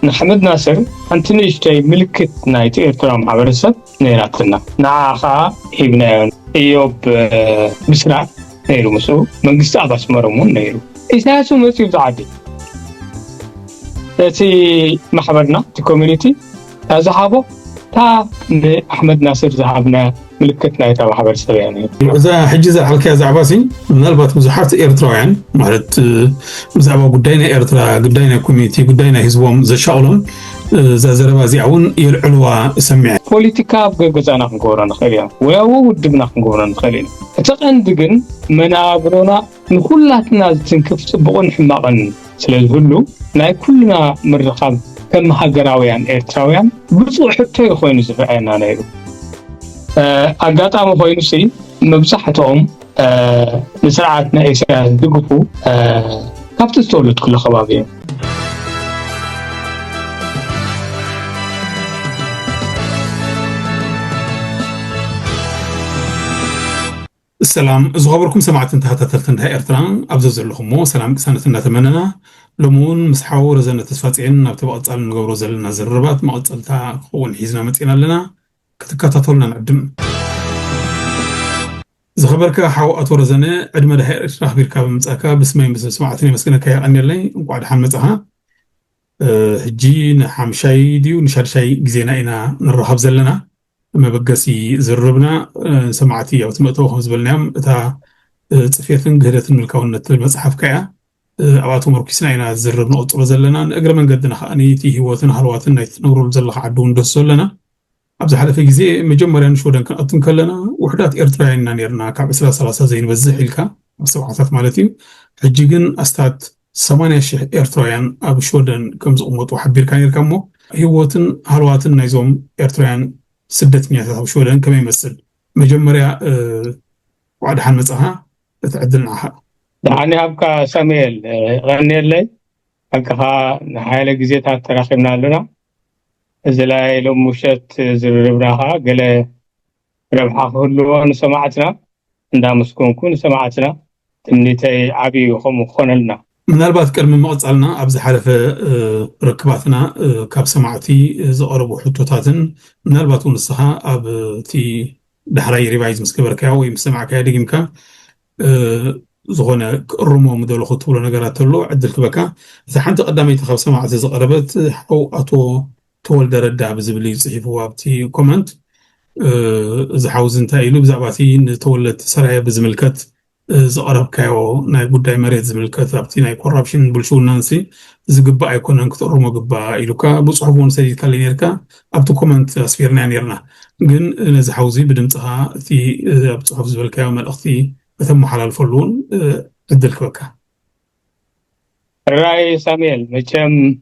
نحمد ناصر أنتني اشتي ملكة نايت إيرترا محبرسة نيراتنا نعاها ابن إيوب بسرعة نيرو مسو من قصة عباس مرمون نيرو إساسو مسيب تعدي تي محبرنا تي كوميونيتي تازحابو تا أحمد ناصر زحابنا ملكتنا يتابع حبر سبياني إذا حجز الحلقة زعباسي من البات مزحات إيرترايان مالت مزعبا قدينا إيرترا قدينا كوميتي قدينا هزوام زشاولم زربازي عون يلعلوا سمع بوليتيكا بقزانا نقورا نخلينا وياو ودبنا نقورا نخلينا تقندقن منابرونا نخلاتنا تنكف بقون حماقن سلازهلو ناي كلنا مرخب كم هاجراويان إيرتراويان بصو حتى يخوين زفعنا نيرو أقاطع مخوين الشيء مبسحتهم لسرعتنا إيساس دقفو كابت استولد كل خبابين السلام زغبركم سمعت انتهت تلتنها إيرتران أبزوز لكم سلام سنة تمننا لمون مسحور زنة تسفاتين نبتبقى تسأل نقبرو زلنا زربات ما قتلتها قوون حيزنا متئنا لنا كتكاتطولنا نقدم زخبرك حاو أطور زنة عدما دهير إشراح بيركا بمتأكا بسمين بس سمعتني مسكنا كيا أني اللي وقعد حمتها هجين حمشاي ديو نشار شاي جزينا إنا نرحب زلنا ما بقاسي زربنا سمعتي أو تمأتو خمس بالنام تا تفيثن قهدة الملكاونة المصحف كيا أواتو مركسنا إنا زربنا أطور زلنا أقرأ من قدنا خاني تيه واتن هلواتن نايت نورو زلخ عدون دسو لنا أبزح على في جزء مجمّرين شو دن كان أتن كلنا وحدات إيرتراينا نيرنا كعب إسلا ثلاثة زين بزح إلكا بسبعة مالتي حجيجن أستات 8 شيء إيرترايان أب شو دن كم زقمت وحبير كان يركمو هيواتن هلواتن نايزوم إيرترايان 600 شو دن كم يمثل مجمّريا وعد حنمتها تعدلناها يعني أبقى ساميل غني لي أبقى نحايل جزيتها تراخمنا لنا زلاي لو مشت زربناها قال ربحا كله نسمعتنا ندامسكم كون سمعتنا تمنيتي عبي وخم خونلنا من البات كلمة مقصلنا أبز حرف ركباتنا كاب سمعتي زقربوا حطوتاتن من البات ونصها أب تي دحراي ريفايز مسكبركا ويمسمعك يدقمكا زغونا الرمو مدول خطولة نقرات له عدل كبكا إذا حنت قدامي تخاف سمعتي زقربت أو أتو تول دردا بزبلي صحيفه وابتي كومنت زحاوز انت إلو بزعباتي تولت سرعي بزملكت زقرب كايو ناي قداي مريت زملكت ابتي ناي كورابشن بلشو نانسي زقبا يكون انك تقرمو قبا إلوكا بصحفون سيدي كالينيركا ابتو كومنت اسفيرنا نيرنا قن زحاوزي بدمتها في بصحف زبلكايو مالأختي بثم حلال فلون عدل كبكا الرأي ساميل مجم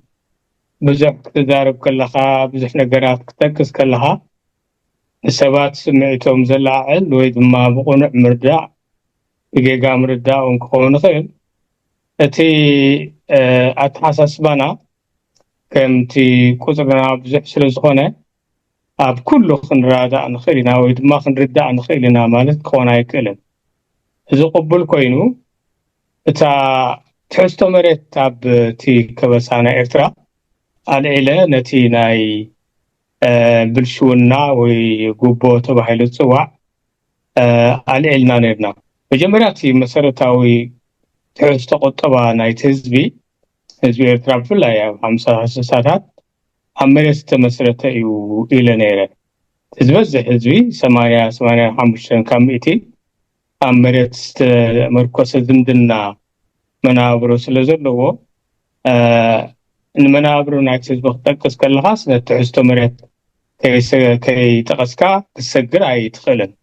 بزح تدارب كلها بزح نقرات كتكس كلها السبات سمعتهم زلاعل ويد ما بقونع مردع بقيقا مردع ونكون خيل اتي اتحسس بنا كم تي كوزقنا بزح سلسخونة اب كله خنرادع نخيلنا ويد ما خنردع نخيلنا مالت كونا يكلم إذا قبل كوينو اتا تحستو مريت اب تي كبسانا إرترا العيلة نتي ناي بلشونا ويقوبو تبحي للصواع العيلنا نيرنا بجمراتي مسارتاوي تحس تقطبا ناي تهزبي إرتراب فلا يا 5 ساعات عمرست مسارتايو إلى نيرة تزبز حزبي 8 كاميتي عمرست مركز زمدنا منابرو سلزلو المنابر ونعكس بختكس كلها سنة تحستو مريت كي تقسكا تسجر أي تخلن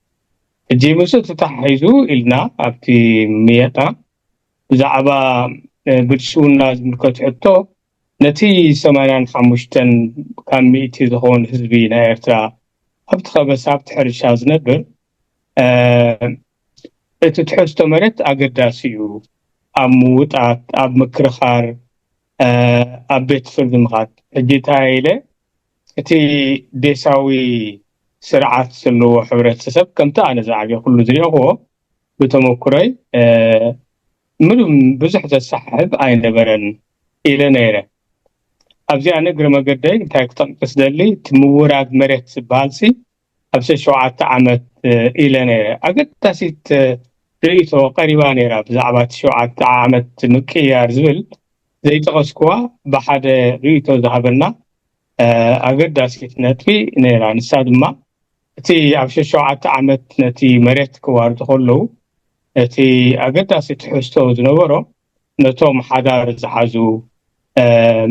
الجيموسو تتحيزو إلنا أبتي ميتا زعبا بلشون لازم كتحطو نتي 85 كان ميتي ذهون حزبين إيرترا أبتخا بس أبتحرشا زنبر تتحستو مريت أقداسيو أموت أب مكرخار أبيت فرد مغاد جيت هايلة تي ديساوي سرعات سلو حبرت سسب كم تانا زعبي كل زريع هو بتمكري منهم بزح السحب أين برن إلى نيرة ابزي انا غير مقداي تاكتم قصدلي تمورات مريت سبالسي ابس 7 عامات الى نيره اقداسيت ريتو قريبا نيره بزعبات 7 عامات مقيار زبل زي تقسكوا بحد ريتو ذهبنا اقداسيت نتي نيره نسادما تي ابس 7 عامات نتي مريت كوار تخلو تي اقداسيت حستو زنبرو نتوم حدار زحازو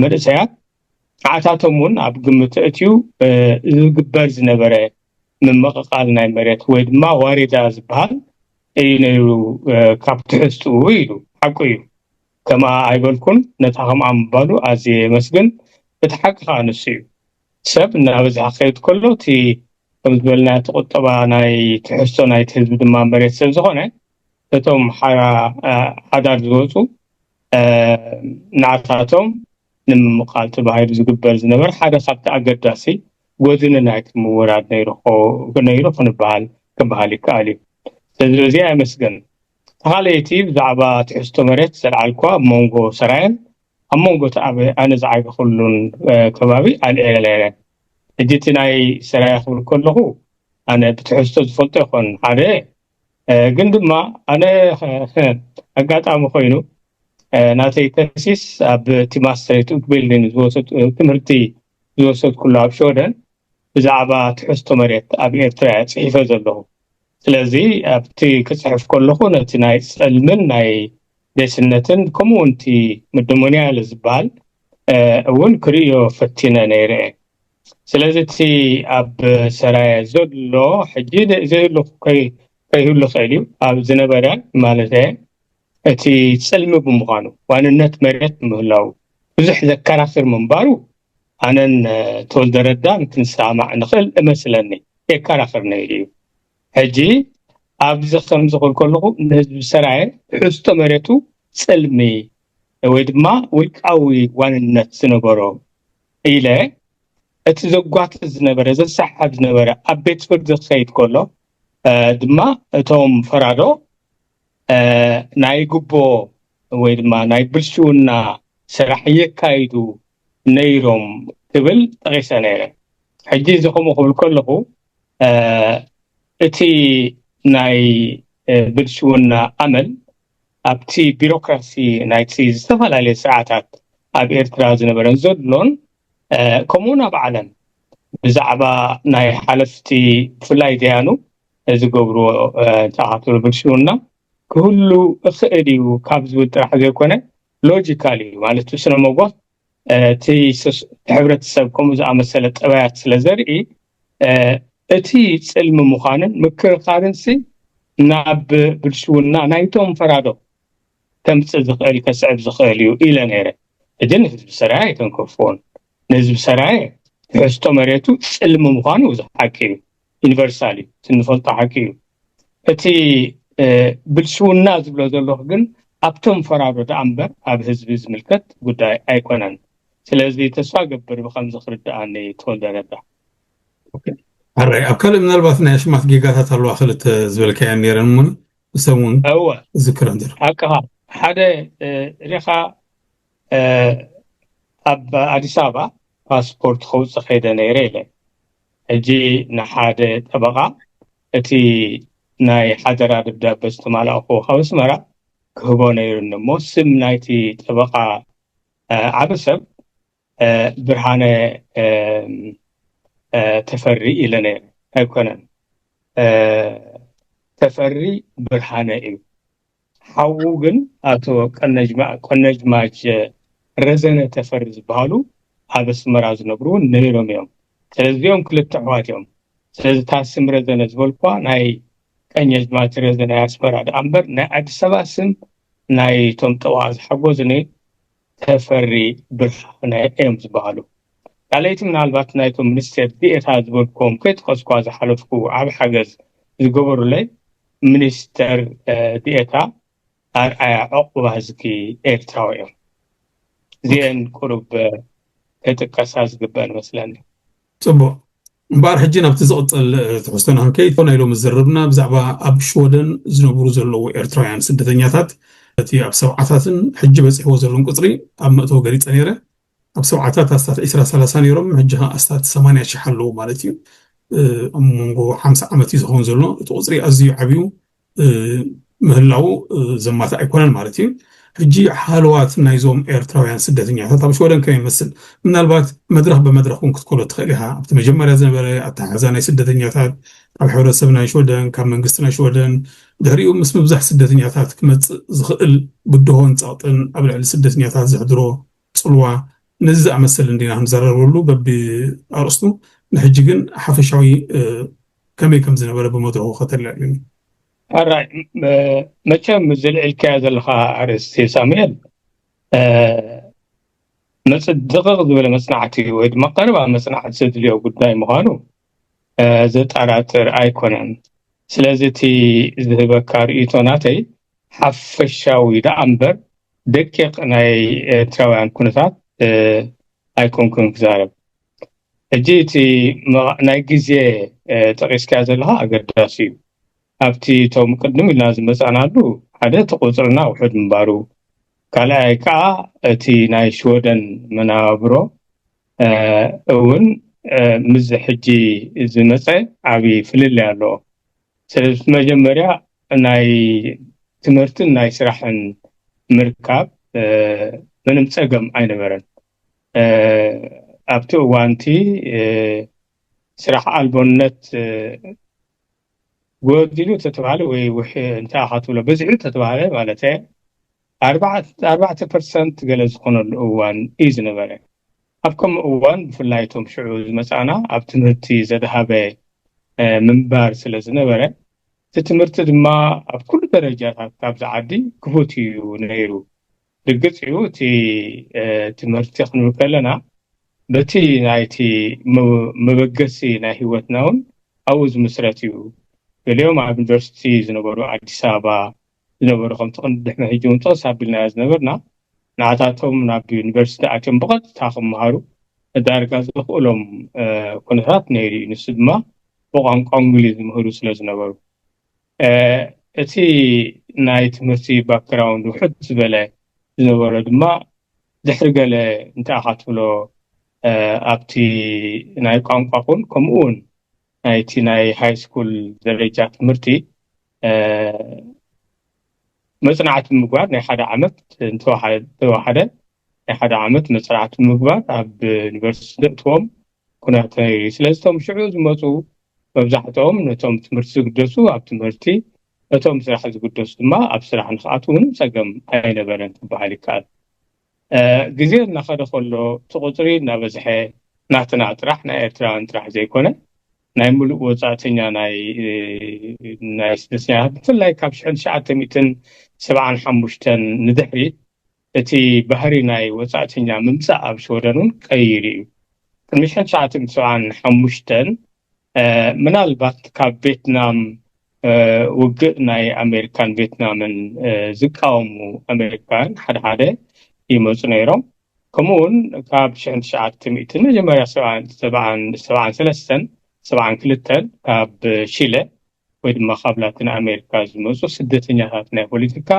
مرسيات عاتاتهم اب قمت اتيو زغبر زنبره من مققال ناي مريت ويد ما واريدا زبال اينو كابتستو ويلو حقيو كما ايبلكم نتاهم ام بالو ازي مسجن بتحق خانسيو سب نابز حقيت كله تي كمزبلنا تقطبا ناي تحستو ناي تحزب دما مريت سب زخونه تتوم حدار زوزو نعتاتهم نمقالت بهايد زغبر زنبر حدا خبت اقداسي وزن نايت مورات نيرو فنبال كبالي كالي تزوزي امسجن حاليتي بزعبا تحستو مريت سلعلكوا مونغو سراين امونغو تابي انا زعاي كلون كبابي الالالال اجيتي ناي سراي خبر كله انا بتحستو زفلت يكون حدا قندما انا اقاطعم خوينو ناتي تسيس اب تيماستريت بيلدين زوست تمرتي زوست كله ابشودن بزعبا تحستو مريت اب ايرترا صحيفه زلو ስለዚህ ኣብቲ ክጽሕፍ ከለኹ ነቲ ናይ ጸልምን ናይ ደስነትን ኮሙንቲ ምድሞኒያል ዝበሃል እውን ክሪዮ ፈቲነ ነይረ ስለዚህ እቲ ኣብ ሰራይ ዘሎ ሕጂ ዘይሉ ከይህሉ ኸይሉ ኣብ ዝነበረ ማለት እቲ ጸልም ብምዃኑ ዋንነት መሬት ምህላው ብዙሕ ዘከራክር ምንባሩ ኣነን ተወልደረዳ ምክንሳማዕ ንኽእል እመስለኒ የከራክር ነይሩ هجي أبز خمس كله نهز بسرعة حسته مريتو سلمي ويدما والقوي وانت سنبرو إلى اتزوجات الزنبرة زي صحة زنبرة أبيت فرد خيط كله دما توم فرادو نايجوبو ويدما نايبرشونا سرحية كايدو نيروم قبل غيسانير هجي زخم كله اتي ناي برشونا عمل ابتي بيروقراسي نايتي استفال على ساعات اب ايرترا زنبرن زدلون كومونا بعلن بزعبا ناي حلفتي فلاي ديانو زغبرو تعاطل برشونا كله اخديو كابز وطرح زيكونه لوجيكالي معناته شنو موقف تي حبرت سبكم اذا امثله طبيعات سلازري اتي صلم مخانن مكرخارنسي ناب برشونا نايتوم فرادو تمص زخيل كسعب زخيليو الى نيره اجن حزب سراي تنكفون نزب سراي حستو مريتو صلم مخانو زحاكي يونيفرسالي تنفلط حكي اتي برشونا زبلو زلو كن ابتم فرادو تامبر اب حزب زملكت غداي ايكونن ስለዚህ ተስፋ ገብር በخمس خرد اني تولدردا اوكي هري أكل من الباثنا يشمت جيجات الله خلت زبل كيان يرنمون يسوون أول ذكر عندنا أكها هذا ريخا أب أديسابا باسبورت خوص خيدا نيريله جي نحاد طبقة اتي ناي حدر أبدا بس تمالا أخو خوص مرا كهبو نيرن موسم نايتي طبقة عبسب برهانة تفري إلى نير أكونن تفري برهانة إيو حوغن أتو كنجماج رزنة تفرز بهالو عبس مراز نبرون نيرهم يوم سلزيهم كل التعوات يوم سلز تاسم رزنة زبولكوا ناي كنجماج رزنة ياسمراد أمبر ناي أدسباسم ناي توم تواز حقوزني تفري برهانة إيمز بهالو عليت من البات نايتو منستر ديت هازبولكم كيت قسقوا زحلفكو عب حجز زغبرو لي منستر ديتا ارعا عقبه هزكي ايرتراوي زين قرب كتقساز غبان مثلا صبو مبار حجينا بتزقطل تحسنا كيف نايلو مزربنا بزعبا اب شودن زنبرو زلو ايرتراويان سدتنياتات تي اب سبعاتاتن حج بصحو زلون قطري اب متو غريص نيره ኣብ ሰብዓታት ኣስታት 20-30 ነይሮም ሕጂ ኣስታት 80,000 ኣለዉ ማለት እዩ ኣብ መንጎ 50 ዓመት እዩ ዝኸውን ዘሎ እቲ ቁፅሪ ኣዝዩ ዓብዩ ምህላው ዘማት ኣይኮነን ማለት እዩ ሕጂ ሓልዋት ናይዞም ኤርትራውያን ስደተኛታት ኣብ ሽወደን ከም ይመስል ምናልባት መድረኽ በመድረኽ እውን ክትኮሎ ትኽእል ኢኻ ኣብቲ መጀመርያ ዝነበረ ኣተሓሕዛ ናይ ስደተኛታት ካብ ሕብረተሰብ ናይ ሽወደን ካብ መንግስቲ ናይ ሽወደን ድሕሪኡ ምስ ምብዛሕ ስደተኛታት ክመፅእ ዝኽእል ብድሆን ፃቕጥን ኣብ ልዕሊ ስደተኛታት ዝሕድሮ ፅልዋ ነዚ ዝኣመሰል እንዲና ክንዘረርበሉ በቢኣርእስቱ ንሕጂ ግን ሓፈሻዊ ከመይ ከም ዝነበረ ብመድረኹ ከተልዕልኒ ኣራይ መቸም ዝልዕልከያ ዘለኻ ኣርእስቲ ሳሙኤል መፅድቕ ዝበለ መፅናዕቲ ወይ ድማ ቀረባ መፅናዕቲ ዘድልዮ ጉዳይ ምዃኑ ዘጠራጥር ኣይኮነን ስለዚ እቲ ዝህበካ ርእይቶ ናተይ ሓፈሻዊ ዳኣ እምበር ደቂቕ ናይ ኤርትራውያን ኩነታት ኣይኮንኩን ክዛረብ ሕጂ እቲ ናይ ግዜ ጠቂስካ ዘለኻ ኣገዳሲ እዩ ኣብቲ ቶም ቅድም ኢልና ዝመፃናሉ ሓደ ተቆፅርና ውሑድ ምንባሩ ካልኣይ ከዓ እቲ ናይ ሽወደን መናብሮ እውን ምስ ሕጂ ዝመፀ ዓብይ ፍልልይ ኣለዎ ስለዚ መጀመርያ ናይ ትምህርትን ናይ ስራሕን ምርካብ ምንም ፀገም ኣይነበረን ኣብቲ እዋንቲ ስራሕ ኣልቦነት ጎዲሉ ተተባለ ወይ እንታይ ኣኻትብሎ በዝሒ ተተባለ ማለት 4% ገለ ዝኾነሉ እዋን እዩ ዝነበረ ኣብ ከምኡ እዋን ብፍላይቶም ሽዑ ዝመፃና ኣብ ትምህርቲ ዘድሃበ ምንባር ስለ ዝነበረ እቲ ትምህርቲ ድማ ኣብ ኩሉ ደረጃታት ካብዚ ዓዲ ክፉት እዩ ነይሩ ድግፅ እዩ እቲ ትምህርቲ ክንብል ከለና በቲ ናይቲ መበገሲ ናይ ሂወትና እውን ኣብኡ ዝምስረት እዩ ገሊኦም ኣብ ዩኒቨርሲቲ ዝነበሩ ኣዲስ ኣበባ ዝነበሩ ከምቲ ቅድሕና ሕጂ እውን ጠቕስ ኣቢልና ዝነበርና ንዓታቶም ናብ ዩኒቨርሲቲ ኣትዮም ብቐጥታ ክመሃሩ ዳርጋ ዝኽእሎም ኩነታት ነይሩ እዩ ንሱ ድማ ብቋንቋ እንግሊዝ ዝምህሩ ስለ ዝነበሩ እቲ ናይ ትምህርቲ ባክግራውንድ ውሕድ ዝበለ ዝነበረ ድማ ድሕሪ ገለ እንታይ ኣኻትብሎ ኣብቲ ናይ ቋንቋ ኩን ከምኡ እውን ናይቲ ናይ ሃይ ስኩል ደረጃ ትምህርቲ መፅናዕቲ ምግባር ናይ ሓደ ዓመት እንተወሓደ ናይ ሓደ ዓመት መፅናዕቲ ምግባር ኣብ ዩኒቨርሲቲ እትዎም ኩነት ስለዚቶም ሽዑ ዝመፁ መብዛሕትኦም ነቶም ትምህርቲ ዝግደሱ ኣብ ትምህርቲ እቶም ስራሕ ዝግደሱ ድማ ኣብ ስራሕ ንኽኣትው ምንም ፀገም ኣይነበረን ክበሃል ይከኣል ግዜ እናኸደ ከሎ እቲ ቁፅሪ እናበዝሐ ናትና ጥራሕ ናይ ኤርትራውያን ጥራሕ ዘይኮነ ናይ ሙሉእ ወፃእተኛ ናይ ስደተኛታት ብፍላይ ካብ 1975 ንድሕሪት እቲ ባህሪ ናይ ወፃእተኛ ምምፃእ ኣብ ሽወደን እውን ቀይር እዩ ቅድሚ 1975 ምናልባት ካብ ቬትናም ውግእ ናይ ኣሜሪካን ቬትናምን ዝቃወሙ ኣሜሪካን ሓደ ይመፁ ነይሮም ከምኡውን ካብ 1900 መጀመርያ 72 ካብ ሺለ ወይ ድማ ካብ ላቲን ኣሜሪካ ዝመፁ ስደተኛታት ናይ ፖለቲካ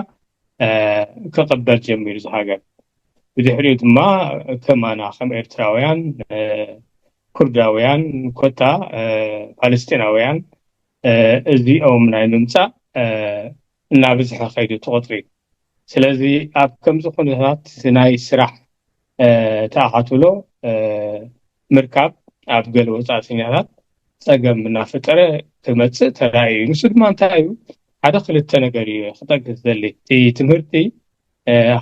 ክቕበል ጀሚሩ ዝሃገር ብድሕሪኡ ድማ ከማና ከም ኤርትራውያን ኩርዳውያን ኮታ ፓለስቲናውያን እዚኦም ናይ ምምፃእ እናብዝሐ ከይዱ ተቆፅሪ ስለዚ ኣብ ከምዚ ኩነታት ናይ ስራሕ ተኣኻትብሎ ምርካብ ኣብ ገለ ወፃእተኛታት ፀገም እናፈጠረ ክመፅእ ተራእዩ ንሱ ድማ እንታይ እዩ ሓደ ክልተ ነገር እዩ ክጠቅስ ዘሊ እቲ ትምህርቲ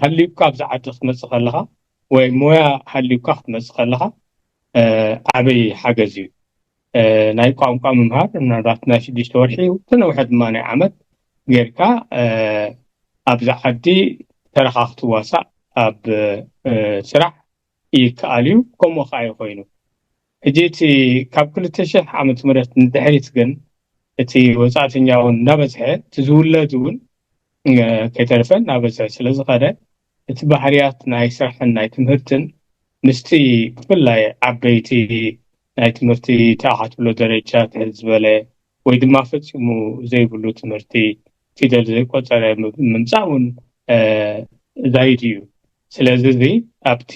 ሃልዩካ ኣብዛ ዓዲ ክትመፅእ ከለኻ ወይ ሞያ ሃልዩካ ክትመፅእ ከለኻ ዓበይ ሓገዝ እዩ ናይ ቋንቋ ምምሃር ምናልባት ናይ 6 ወርሒ ተነውሐ ድማ ናይ ዓመት ጌርካ ኣብዛ ዓዲ ተረኻ ክትዋሳእ ኣብ ስራሕ ይከኣል እዩ ከምኡ ከዓ ይኮይኑ ሕጂ እቲ ካብ 2000 ዓመተ ምህረት ንድሕሪት ግን እቲ ወፃእተኛ እውን እናበዝሐ እቲ ዝውለድ እውን ከይተርፈን እናበዝሐ ስለዝኸደ እቲ ባህርያት ናይ ስራሕን ናይ ትምህርትን ምስቲ ብፍላይ ዓበይቲ ናይ ትምህርቲ ተኣኻትብሎ ደረጃ ትሕት ዝበለ ወይ ድማ ፈፂሙ ዘይብሉ ትምህርቲ ፊደል ዘይቆፀረ ምምፃእ እውን ዛይድ እዩ ስለዚህ ኣብቲ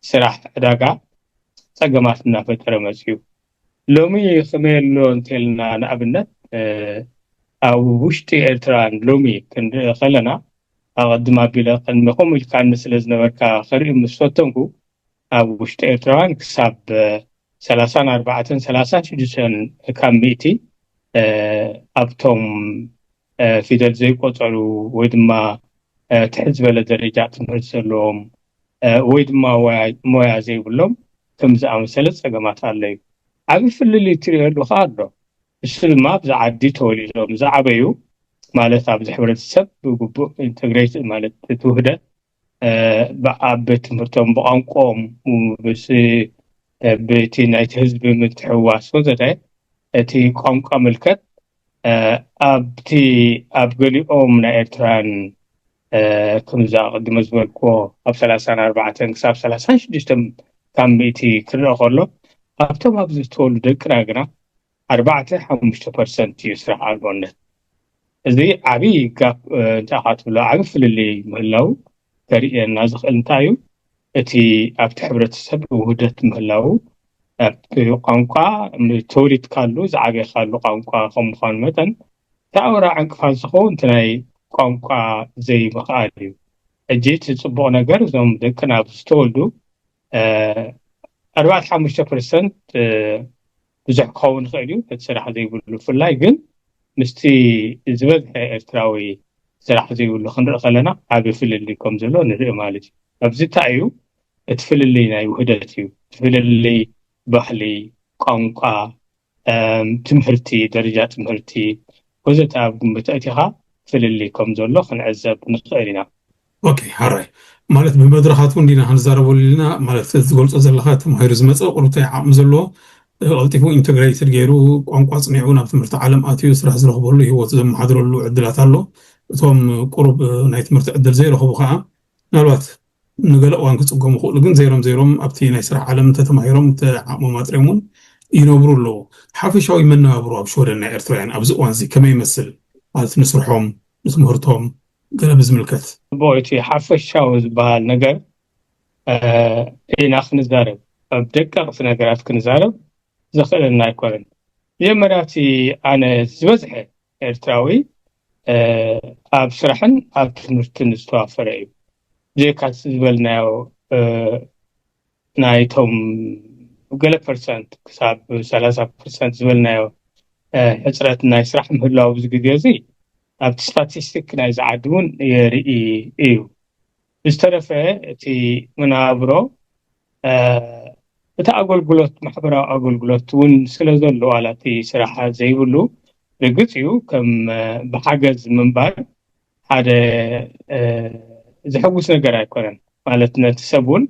ስራሕ ዕዳጋ ፀገማት እናፈጠረ መፅዩ ሎሚ ከመየሎ እንተልና ንኣብነት ኣብ ውሽጢ ኤርትራን ሎሚ ክንርኢ ከለና ኣቀድማ ቢለ ከምኡ ኢልካ ስለዝነበርካ ክርኢ ምስ ፈተንኩ ኣብ ውሽጢ ኤርትራን ክሳብ 34 36 ካብ ሚእቲ ኣብቶም ፊደል ዘይቆፀሩ ወይ ድማ ትሕት ዝበለ ደረጃ ትምህርቲ ዘለዎም ወይ ድማ ሞያ ዘይብሎም ከም ዝኣመሰለ ፀገማት ኣለዩ ዓብ ፍልል ትሪእሉ ኣሎ እሱ ድማ ብዛዓዲ ተወሊዶም ዝዓበዩ ማለት ኣብ ሕብረተሰብ ብግቡእ ኢንተግሬት ማለት ትውህደት ኣብ ትምህርቶም ብቋንቋኦም በቲ ናይቲ ህዝቢ ምትሕውዋስ ወዘተ እቲ ቋንቋ ምልከት ኣብ ገሊኦም ናይ ኤርትራን ከምዛ ቅድመ ዝበልክዎ ኣብ 34 ክሳብ 36 ካብ ሚእቲ ክርአ ከሎ ኣብቶም ኣብዚ ዝተወሉ ደቅና ግና 4-5% እዩ ስራሕ ኣልቦነት እዚ ዓብይ ጋፕ እንተኻትብሎ ዓብ ፍልሊ ምህላው ተርእየና ዝኽእል እንታይ እዩ እቲ ኣብቲ ሕብረተሰብ ውህደት ምህላው ኣብቲ ቋንቋ ተወሊድካሉ ዝዓበየካሉ ቋንቋ ከም ምዃኑ መጠን ተኣውራ ዕንቅፋት ዝኸውን እቲ ናይ ቋንቋ ዘይምኽኣል እዩ ሕጂ እቲ ፅቡቕ ነገር እዞም ደቅና ዝተወልዱ 4-5% ብዙሕ ክኸውን ይኽእል እዩ እቲ ስራሕ ዘይብሉ ብፍላይ ግን ምስቲ ዝበዝሐ ኤርትራዊ ስራሕ ዘይብሉ ክንርኢ ከለና ዓብ ፍልሊ ከም ዘሎ ንርኢ ማለት እዩ ኣብዚ እንታይ እዩ እቲ ፍልሊ ናይ ውህደት እዩ ፍልሊ ባህሊ ቋንቋ ትምህርቲ ደረጃ ትምህርቲ ወዘተ ኣብ ግምት ኣእቲኻ ፍልሊ ከም ዘሎ ክንዕዘብ ንኽእል ኢና ኦኬ ሃራይ ማለት ብመድረኻት እንዲና ክንዛረበሉ ኢና ማለት ዝገልጾ ዘለካ ተማሂሩ ዝመፀ ቁርብታይ ዓቕሚ ዘለዎ ቀልጢፉ ኢንተግሬትድ ገይሩ ቋንቋ ፅኒዑ ናብ ትምህርቲ ዓለም ኣትዩ ስራሕ ዝረኽበሉ ህይወት ዘመሓድረሉ ዕድላት ኣሎ እቶም ቁሩብ ናይ ትምህርቲ ዕድል ዘይረኽቡ ከዓ ምናልባት ንገለ እዋን ክፅገሙ ይኽእሉ ግን ዘይሮም ኣብቲ ናይ ስራሕ ዓለም ተተማሂሮም ዓቕሞም ኣጥርዮምን ይነብሩ ኣለዉ ሓፈሻዊ መነባብሮ ኣብ ሸወደን ናይ ኤርትራውያን ኣብዚ እዋን እዚ ከመይ ይመስል ማለት ንስርሖም ንትምህርቶም ገለ ብዝምልከት ቦይቲ ሓፈሻዊ ዝበሃል ነገር ኢና ክንዛረብ ኣብ ደቀቕቲ ነገራት ክንዛረብ ዝኽእልና ኣይኮነን መጀመርያቲ ኣነ ዝበዝሐ ኤርትራዊ ኣብ ስራሕን ኣብ ትምህርትን ዝተዋፈረ እዩ ጀካስ ዝበልናዮ ናይቶም ገለ ፐርሰንት ክሳብ 30% ዝበልናዮ ሕፅረት ናይ ስራሕ ምህላው ኣብዚ ግዜ እዚ ኣብቲ ስታቲስቲክ ናይ ዝዓዲ እውን የርኢ እዩ ብዝተረፈ እቲ መናብሮ እቲ ኣገልግሎት ማሕበራዊ ኣገልግሎት እውን ስለ ዘሎ ዋላቲ ስራሕ ዘይብሉ ርግፅ እዩ ከም ብሓገዝ ምንባር ሓደ ዝሕጉስ ነገር ኣይኮነን ማለት ነቲ ሰብ እውን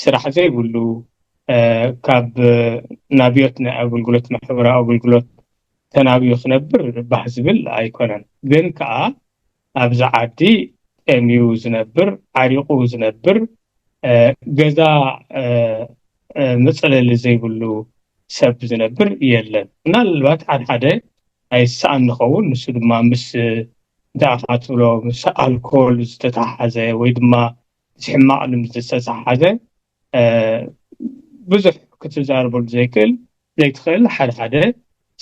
ስራሕ ዘይብሉ ካብ ናብዮት ናይ ኣገልግሎት ማሕበራዊ ኣገልግሎት ተናብዩ ክነብር ባህ ዝብል ኣይኮነን ግን ከዓ ኣብዚ ዓዲ ጠምዩ ዝነብር ዓሪቑ ዝነብር ገዛ መፅለሊ ዘይብሉ ሰብ ዝነብር የለን ምናልባት ሓደ ኣይሰኣን ንኸውን ንሱ ድማ ምስ ዳኣኻትብሎ ምስ ኣልኮል ዝተተሓሓዘ ወይ ድማ ሕማቕ ልምዲ ዝተተሓሓዘ ብዙሕ ክትዛረበሉ ዘይትኽእል ሓደ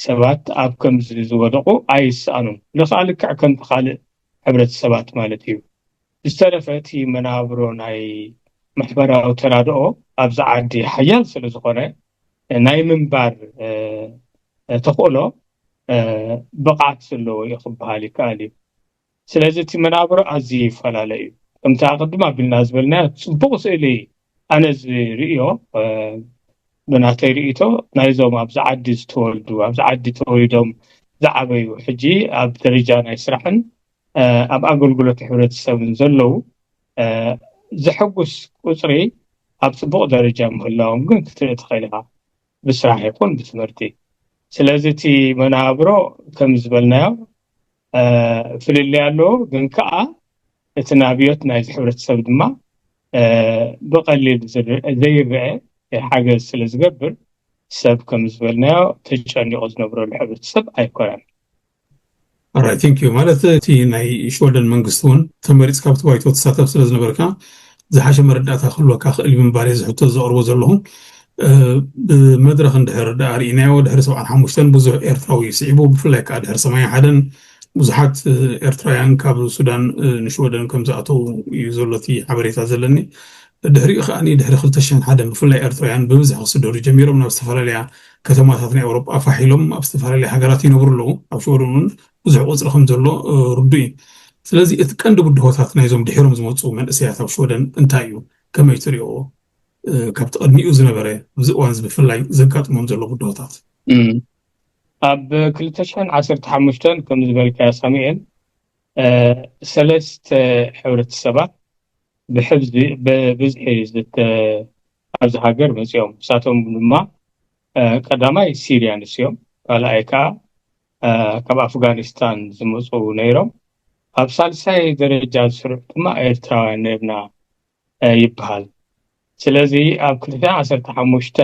ሰባት ኣብ ከምዚ ዝወደቑ ኣይሰኣኑን ንኻልክዕ ከም ካልእ ሕብረተሰባት ማለት እዩ ዝተረፈ እቲ መናብሮ ናይ ማሕበራዊ ተራድኦ ኣብዚ ዓዲ ሓያል ስለ ዝኾነ ናይ ምንባር ተኽእሎ ብቕዓት ዘለዎ እዩ ክበሃል ይከኣል እዩ ስለዚ እቲ መናብሮ ኣዝዩ ይፈላለ እዩ ከምቲ ቅድም ኣቢልና ዝበልናዮ ፅቡቕ ስእሊ ኣነ ዝርእዮ ብናተይ ርእቶ ናይዞም ኣብዚ ዓዲ ዝተወልዱ ኣብዚ ዓዲ ተወሊዶም ዝዓበዩ ሕጂ ኣብ ደረጃ ናይ ስራሕን ኣብ ኣገልግሎት ሕብረተሰብን ዘለዉ ዘሐጉስ ቁፅሪ ኣብ ፅቡቕ ደረጃ ምህላዎም ግን ክትርኢ ትኽእል ኢኻ ብስራሕ ይኹን ብትምህርቲ ስለዚ እቲ መናብሮ ከም ዝበልናዮ ፍልልይ ኣለዎ ግን ከዓ እቲ ናብዮት ናይ ሕብረተሰብ ድማ ብቐሊል ዘይርአ ሓገዝ ስለ ዝገብር ሰብ ከም ዝበልናዮ ተጨኒቑ ዝነብረሉ ሕብረተሰብ ኣይኮነን alright thank you ማለት እቲ ናይ ሽወደን መንግስቱን ተመሪጽ ካብቲ ባይቶ ተሳተፍ ስለ ዝነበርካ ዝሓሸ መረዳእታ ክህልወካ ክእል ብምባል ዝሕቶ ዘቕርቦ ዘለኹ ብመድረኽ እንድሕር ዳርኢናዮ ድሕሪ 75 ብዙሕ ኤርትራዊ ስዒቡ ብፍላይ ከዓ ድሕሪ 81 ብዙሓት ኤርትራውያን ካብ ሱዳን ንሽወደን ከም ዝኣተው እዩ ዘሎ እቲ ሓበሬታ ዘለኒ ድሕሪኡ ከዓኒ ድሕሪ 2001 ብፍላይ ኤርትራውያን ብብዝሒ ክስደዱ ጀሚሮም ናብ ዝተፈላለያ ከተማታት ናይ ኣውሮጳ ፋሒሎም ኣብ ዝተፈላለያ ሃገራት ይነብሩ ኣለዉ ኣብ ሽወደን እውን ብዙሕ ቁፅሪ ከም ዘሎ ርዱእ እዩ ስለዚ እቲ ቀንዲ ጉድሆታት ናይዞም ድሒሮም ዝመፁ መንእሰያት ኣብ ሽወደን እንታይ እዩ ከመይ ትሪኦ ካብቲ ቅድሚኡ ዝነበረ ኣብዚ እዋን ብፍላይ ዘጋጥሞም ዘሎ ጉድሆታት ኣብ 2015 ከም ዝበልካ ሳሙኤል ሰለስተ ሕብረተሰባት ብብዝሒ ኣብዚ ሃገር መፅኦም ንሳቶም ድማ ቀዳማይ ሲርያ ንስዮም ካልኣይ ከዓ ካብ ኣፍጋኒስታን ዝመፁ ነይሮም ኣብ ሳልሳይ ደረጃ ዝስርዑ ድማ ኤርትራውያን ነርና ይበሃል ስለዚ ኣብ 2015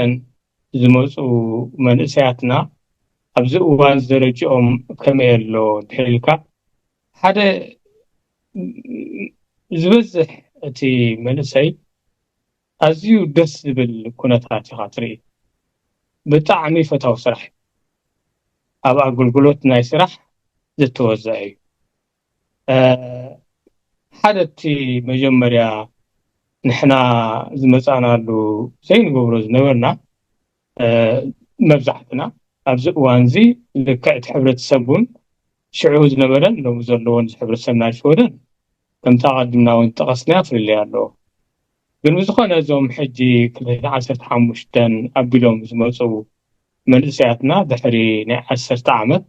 ዝመፁ መንእሰያትና ኣብዚ እዋን ደረጃኦም ከመይ ኣሎ ትሕልካ ሓደ ዝበዝሕ እቲ መንእሰይ ኣዝዩ ደስ ዝብል ኩነታት ኢኻ ትርኢ ብጣዕሚ ፈታዊ ስራሕ ኣብ ኣገልግሎት ናይ ስራሕ ዝተወዘአ እዩ ሓደ እቲ መጀመርያ ንሕና ዝመፃናሉ ዘይንገብሮ ዝነበርና መብዛሕትና ኣብዚ እዋን እዚ ልክዕቲ ሕብረተሰብ እውን ሽዑ ዝነበረን ሎም ዘለዎን ሕብረተሰብና ሽወደን ከምታ ቀድምና እውን ጠቐስና ፍልይ ኣለዎ ግን ብዝኾነ እዞም ሕጂ 2015 ኣቢሎም ዝመፁ መንእሰያትና ድሕሪ ናይ 10 ዓመት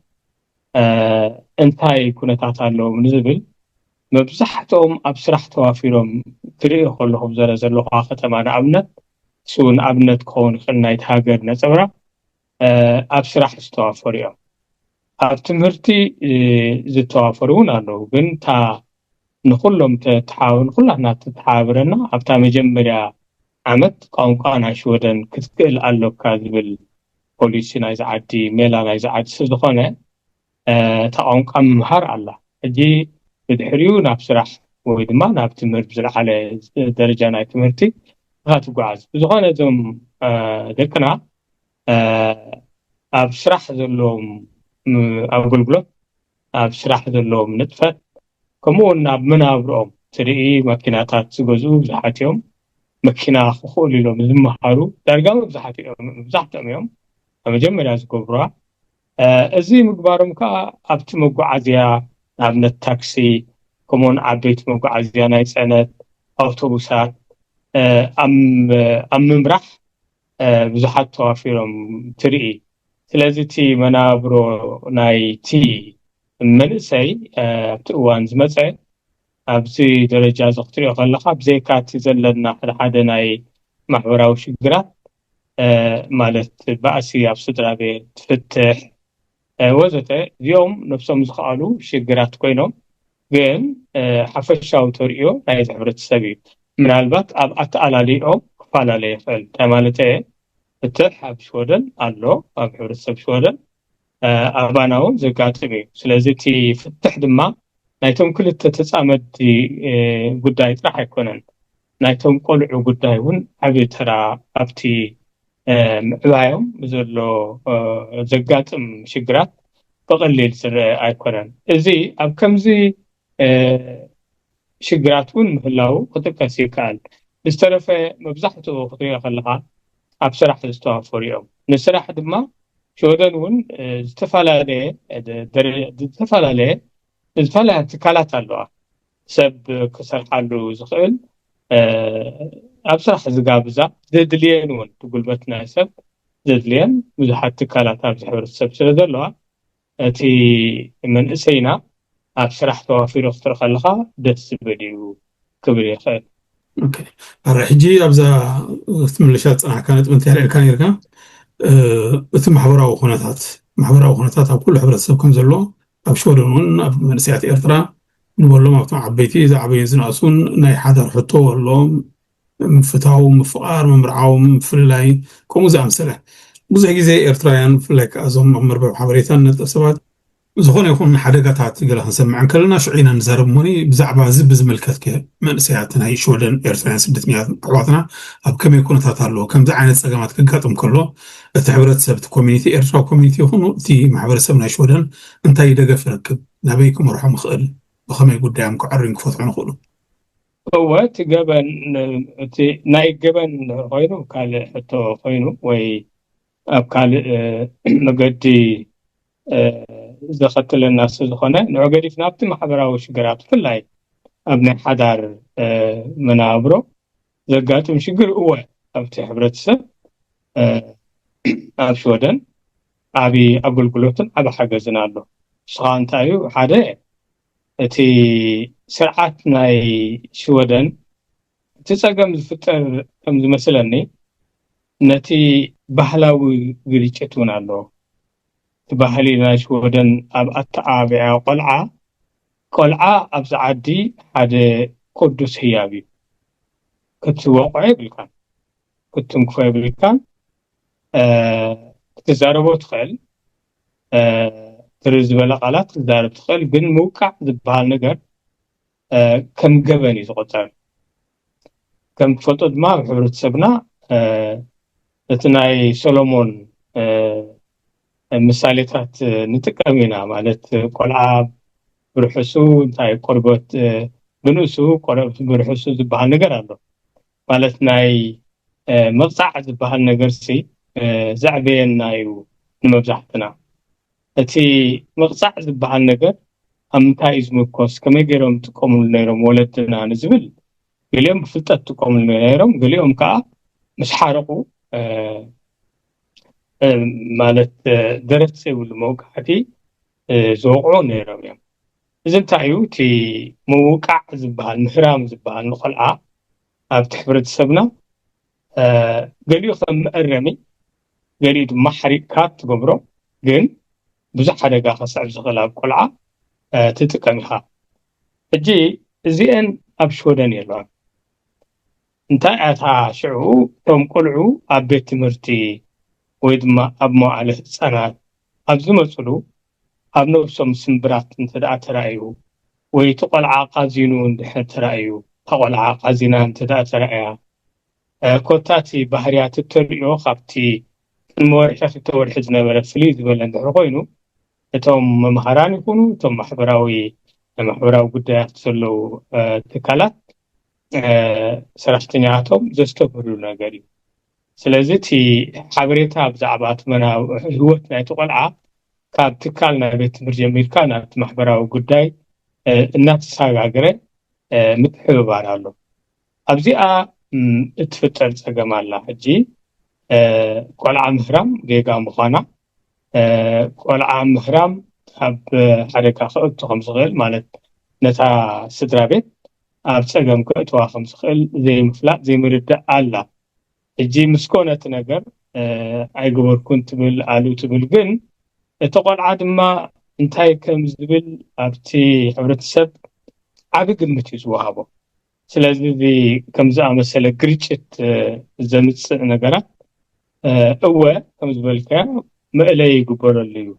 እንታይ ኩነታት ኣለዎም ንዝብል መብዛሕትኦም ኣብ ስራሕ ተዋፊሮም ትሪኦ ከለኹም ዘለኹ ከተማ ንኣብነት እሱን ኣብነት ክኸውን ይኽእል ናይቲ ሃገር ነፀብራቕ ኣብ ስራሕ ዝተዋፈሩ እዮም ኣብ ትምህርቲ ዝተዋፈሩ እውን ኣለዉ ግን እታ ንኩሎም ተተሓውን ኩላትና ተተሓብረና ኣብታ መጀመርያ ዓመት ቋንቋ ናይ ሽወደን ክትክእል ኣለካ ዝብል ፖሊሲ ናይ ዝዓዲ ሜላ ናይ ዝዓዲ ስለዝኾነ እታ ቋንቋ ምምሃር ኣላ ሕጂ ብድሕሪኡ ናብ ስራሕ ወይ ድማ ናብ ትምህርቲ ዝለዓለ ደረጃ ናይ ትምህርቲ ክትጓዓዝ ብዝኾነ እዞም ደቅና ኣብ ስራሕ ዘለዎም ኣገልግሎት ኣብ ስራሕ ዘለዎም ንጥፈት ከምኡውን ናብ መናብሮኦም ትርኢ መኪናታት ዝገዝኡ ብዙሓት እዮም መኪና ክኽእሉ ኢሎም ዝመሃሩ ዳርጋ መብዛሕትኦም እዮም ኣብ መጀመርያ ዝገብሩዋ እዚ ምግባሮም ከዓ ኣብቲ መጓዓዝያ ንኣብነት ታክሲ ከምኡውን ዓበይቲ መጓዓዝያ ናይ ፅዕነት ኣውቶቡሳት ኣብ ምምራሕ ብዙሓት ተዋፊሮም ትርኢ ስለዚ እቲ መናብሮ ናይቲ መንእሰይ ኣብቲ እዋን ዝመፀ ኣብዚ ደረጃ ዝኽትሪኦ ከለካ ብዘይካቲ ዘለና ሓደ ናይ ማሕበራዊ ሽግራት ማለት ባእሲ ኣብ ስድራ ቤት ፍትሕ ወዘተ እዚኦም ነፍሶም ዝኽኣሉ ሽግራት ኮይኖም ግን ሓፈሻዊ ተሪኦ ናይ ሕብረተሰብ እዩ ምናልባት ኣብ ኣተኣላሊኦም ክፈላለ ይኽእል ማለት ፍትሕ ኣብ ሽወደን ኣሎ ኣብ ሕብረተሰብ ሽወደን ኣባና እውን ዘጋጥም እዩ ስለዚ እቲ ፍትሕ ድማ ናይቶም ክልተ ተፃመድቲ ጉዳይ ጥራሕ ኣይኮነን ናይቶም ቆልዑ ጉዳይ እውን ዓብዪ ተራ ኣብቲ ምዕባዮም ዘሎ ዘጋጥም ሽግራት ብቐሊል ዝርአ ኣይኮነን እዚ ኣብ ከምዚ ሽግራት እውን ምህላው ክጥቀስ ይከኣል ብዝተረፈ መብዛሕትኡ ክትሪኦ ከለካ ኣብ ስራሕ ዝተዋፈሩ እዮም ንስራሕ ድማ ሽወደን እውን ዝተፈላለየ ትካላት ኣለዋ ሰብ ክሰርሓሉ ዝኽእል ኣብ ስራሕ ዝጋብዛ ዘድልየን እውን ጉልበት ናይ ሰብ ዘድልየን ብዙሓት ትካላት ኣብ ሕብረተሰብ ስለ ዘለዋ እቲ መንእሰይና ኣብ ስራሕ ተዋፊሩ ክትርኢ ከለካ ደስ ዝብል እዩ ክብል ይኽእል ሕጂ ኣብዛ ምልሻት ፀናሕካ ነጥቢ እንታይ ልዕልካ ነርካ እቲ ማሕበራዊ ኩነታት ኣብ ኩሉ ሕብረተሰብ ከም ዘሎ ኣብ ሽወደን እውን ኣብ መንእሰያት ኤርትራ ንበሎም ኣብቶም ዓበይቲ ዝዓበዩን ዝነእሱን ናይ ሓዳር ሕቶ ኣለዎም ምፍታው ምፍቃር ምምርዓው ምፍልላይ ከምኡ ዝኣምሰለ ብዙሕ ግዜ ኤርትራውያን ብፍላይ ከዓ እዞም ኣብ መርበብ ሓበሬታ ነጥብ ሰባት ዝኾነ ይኹን ሓደጋታት ገለ ክንሰምዕ ከለና ሽዑና ንዛረብ እሞኒ ብዛዕባ እዚ ብዝምልከት መንእሰያት ናይ ሽወደን ኤርትራውያን ስደተኛታት ኣሕዋትና ኣብ ከመይ ኩነታት ኣለዎ ከምዚ ዓይነት ፀገማት ክጋጥም ከሎ እቲ ሕብረተሰብ እቲ ኮሚኒቲ ኤርትራዊ ኮሚኒቲ ይኹኑ እቲ ማሕበረሰብ ናይ ሽወደን እንታይ ደገፍ ይረክብ ናበይ ክመርሖም ይኽእል ብኸመይ ጉዳዮም ክዕርዩን ክፈትሑ ንኽእሉ هو تجبن ناي جبن غيره كال حتى غيره وي أبكال مجدي زخت للناس زخنة نعقدي في نابت محبرة وشجرات كلها أبني حدار منابرو زقات مشجر هو أبتي حبرت سب أب شودن أبي أقول قلوتن أبى حاجة زنالو شغان تايو حدا تي سرعات ناي شودن تساقم الفتر كم مثلا نتي بحلاوي قريتشتون على تبهلي ناش ودن أب أتعابع قلعة أبزعدي هذا قدس هيابي كنت واقعي بالكان كنت مكفاية بالكان تزاربو تخيل ترز بلا قالات تزارب تخيل بين موقع ذبها النجار كم جبني زغطان كم فلتود ما بحبرت سبنا لتناي سولومون مثاليات نتكلمنا مالت قلعة برحسو تاي قربت بنوسو قرب برحسو زبها النجار عنده مالت ناي مقطع زبها النجار سي زعبين نايو نمبزحتنا أتي مقطع زبها النجار أم تايز مكوس كم يجرم تقوم النيرم ولدنا نزبل قليهم بفلتة تقوم النيرم قليهم كا مش حارقوا مالت درت سوي الموقعتي زوقعوا نيرم يعني إذا تايو تي موقع زبها المهرام زبها النخلعة بتحبرت سبنا قليو خم الرمي قليد محرق كات قبرو جن بزح حدا خاص زغلا بقلعة تتكمها اجي زين ابشودن يلوان انت اتا شعو توم قلعو ابيت مرتي ويدما ابمو على صنات ابزمصلو ابنوسم سمبرات انت دا ترايو ويتقلع قازينو اندحر ترايو تقلع قازينا انت دا ترايا كوتاتي بحريات التريو خابتي المورحة التورحز نبرا فليز بلند حقوينو እቶም መምሃራን ይኹኑ እቶም ማሕበራዊ ጉዳያት ዘሎ ትካላት ሰራሕተኛቶም ዘስተብሩ ነገር እዩ ስለዚ እቲ ሓበሬታ ብዛዕባ መናው ህይወት ናይ ተቆልዓ ካብ ትካል ናይ ቤት ትምህርቲ ጀሚርካ ናብቲ ማሕበራዊ ጉዳይ እናተሰጋገረ ምትሕብባር ኣሎ ኣብዚኣ እትፍጠር ፀገም ኣላ ሕጂ ቆልዓ ምህራም ጌጋ ምዃና ቆልዓ ምህራም ኣብ ሓደጋ ክእቱ ከም ዝኽእል ማለት ነታ ስድራ ቤት ኣብ ፀገም ክእትዋ ከም ዝኽእል ዘይምፍላጥ ዘይምርዳእ ኣላ ሕጂ ምስኮነት ነገር ኣይገበርኩን ትብል ኣሉ ትብል ግን እቲ ቆልዓ ድማ እንታይ ከም ዝብል ኣብቲ ሕብረተሰብ ዓብ ግምት እዩ ዝወሃቦ ስለዚ ከም ዝኣመሰለ ግርጭት ዘምፅእ ነገራት እወ ከም ዝበልከ مألي يقبروا اللي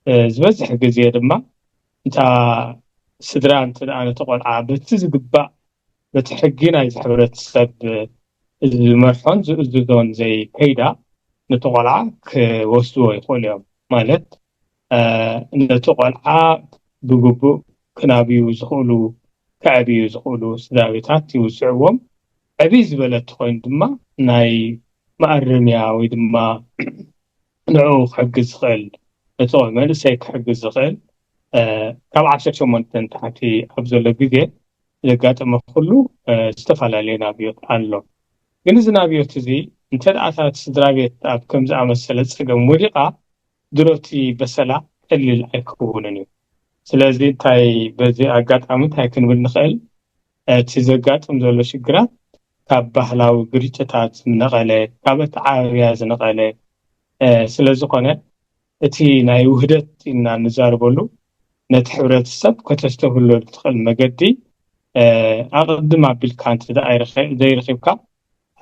زبزح جزية دما أنت سدران أنا تقول عابد تزقبا بتحقينا يزحبرت سب المرحون زودون زي كيدا نتقول عاك وسوي يقول يوم مالت نتقول عاب بجبو كنابي يزخلو كعبي يزخلو سداويتات يوسعوهم عبيز بلد خوين دما ناي مأرميا ويدما نعو حجز خل نتوه ما لسيك حجز خل كم عشر شو منتن تحتي أبزل الجزء لقات ما كله استفعل علينا بيوت عنه جنزنا بيوت زي انت أثرت سدراجة أب كم زعم السلسلة سجم مريقة دروتي بسلا اللي الأكونني سلازي تاي بزي أجات عمت هيكن بالنخل تزجات مزول شجرات كبهلاو قريتات من غلة كبت عارية زنغلة ስለዝኾነ እቲ ናይ ውህደት ኢና ንዛረበሉ ነቲ ሕብረተሰብ ከተስተብህሎ ትኽእል መገዲ ኣቕድም ኣቢልካ ዘይረኺብካ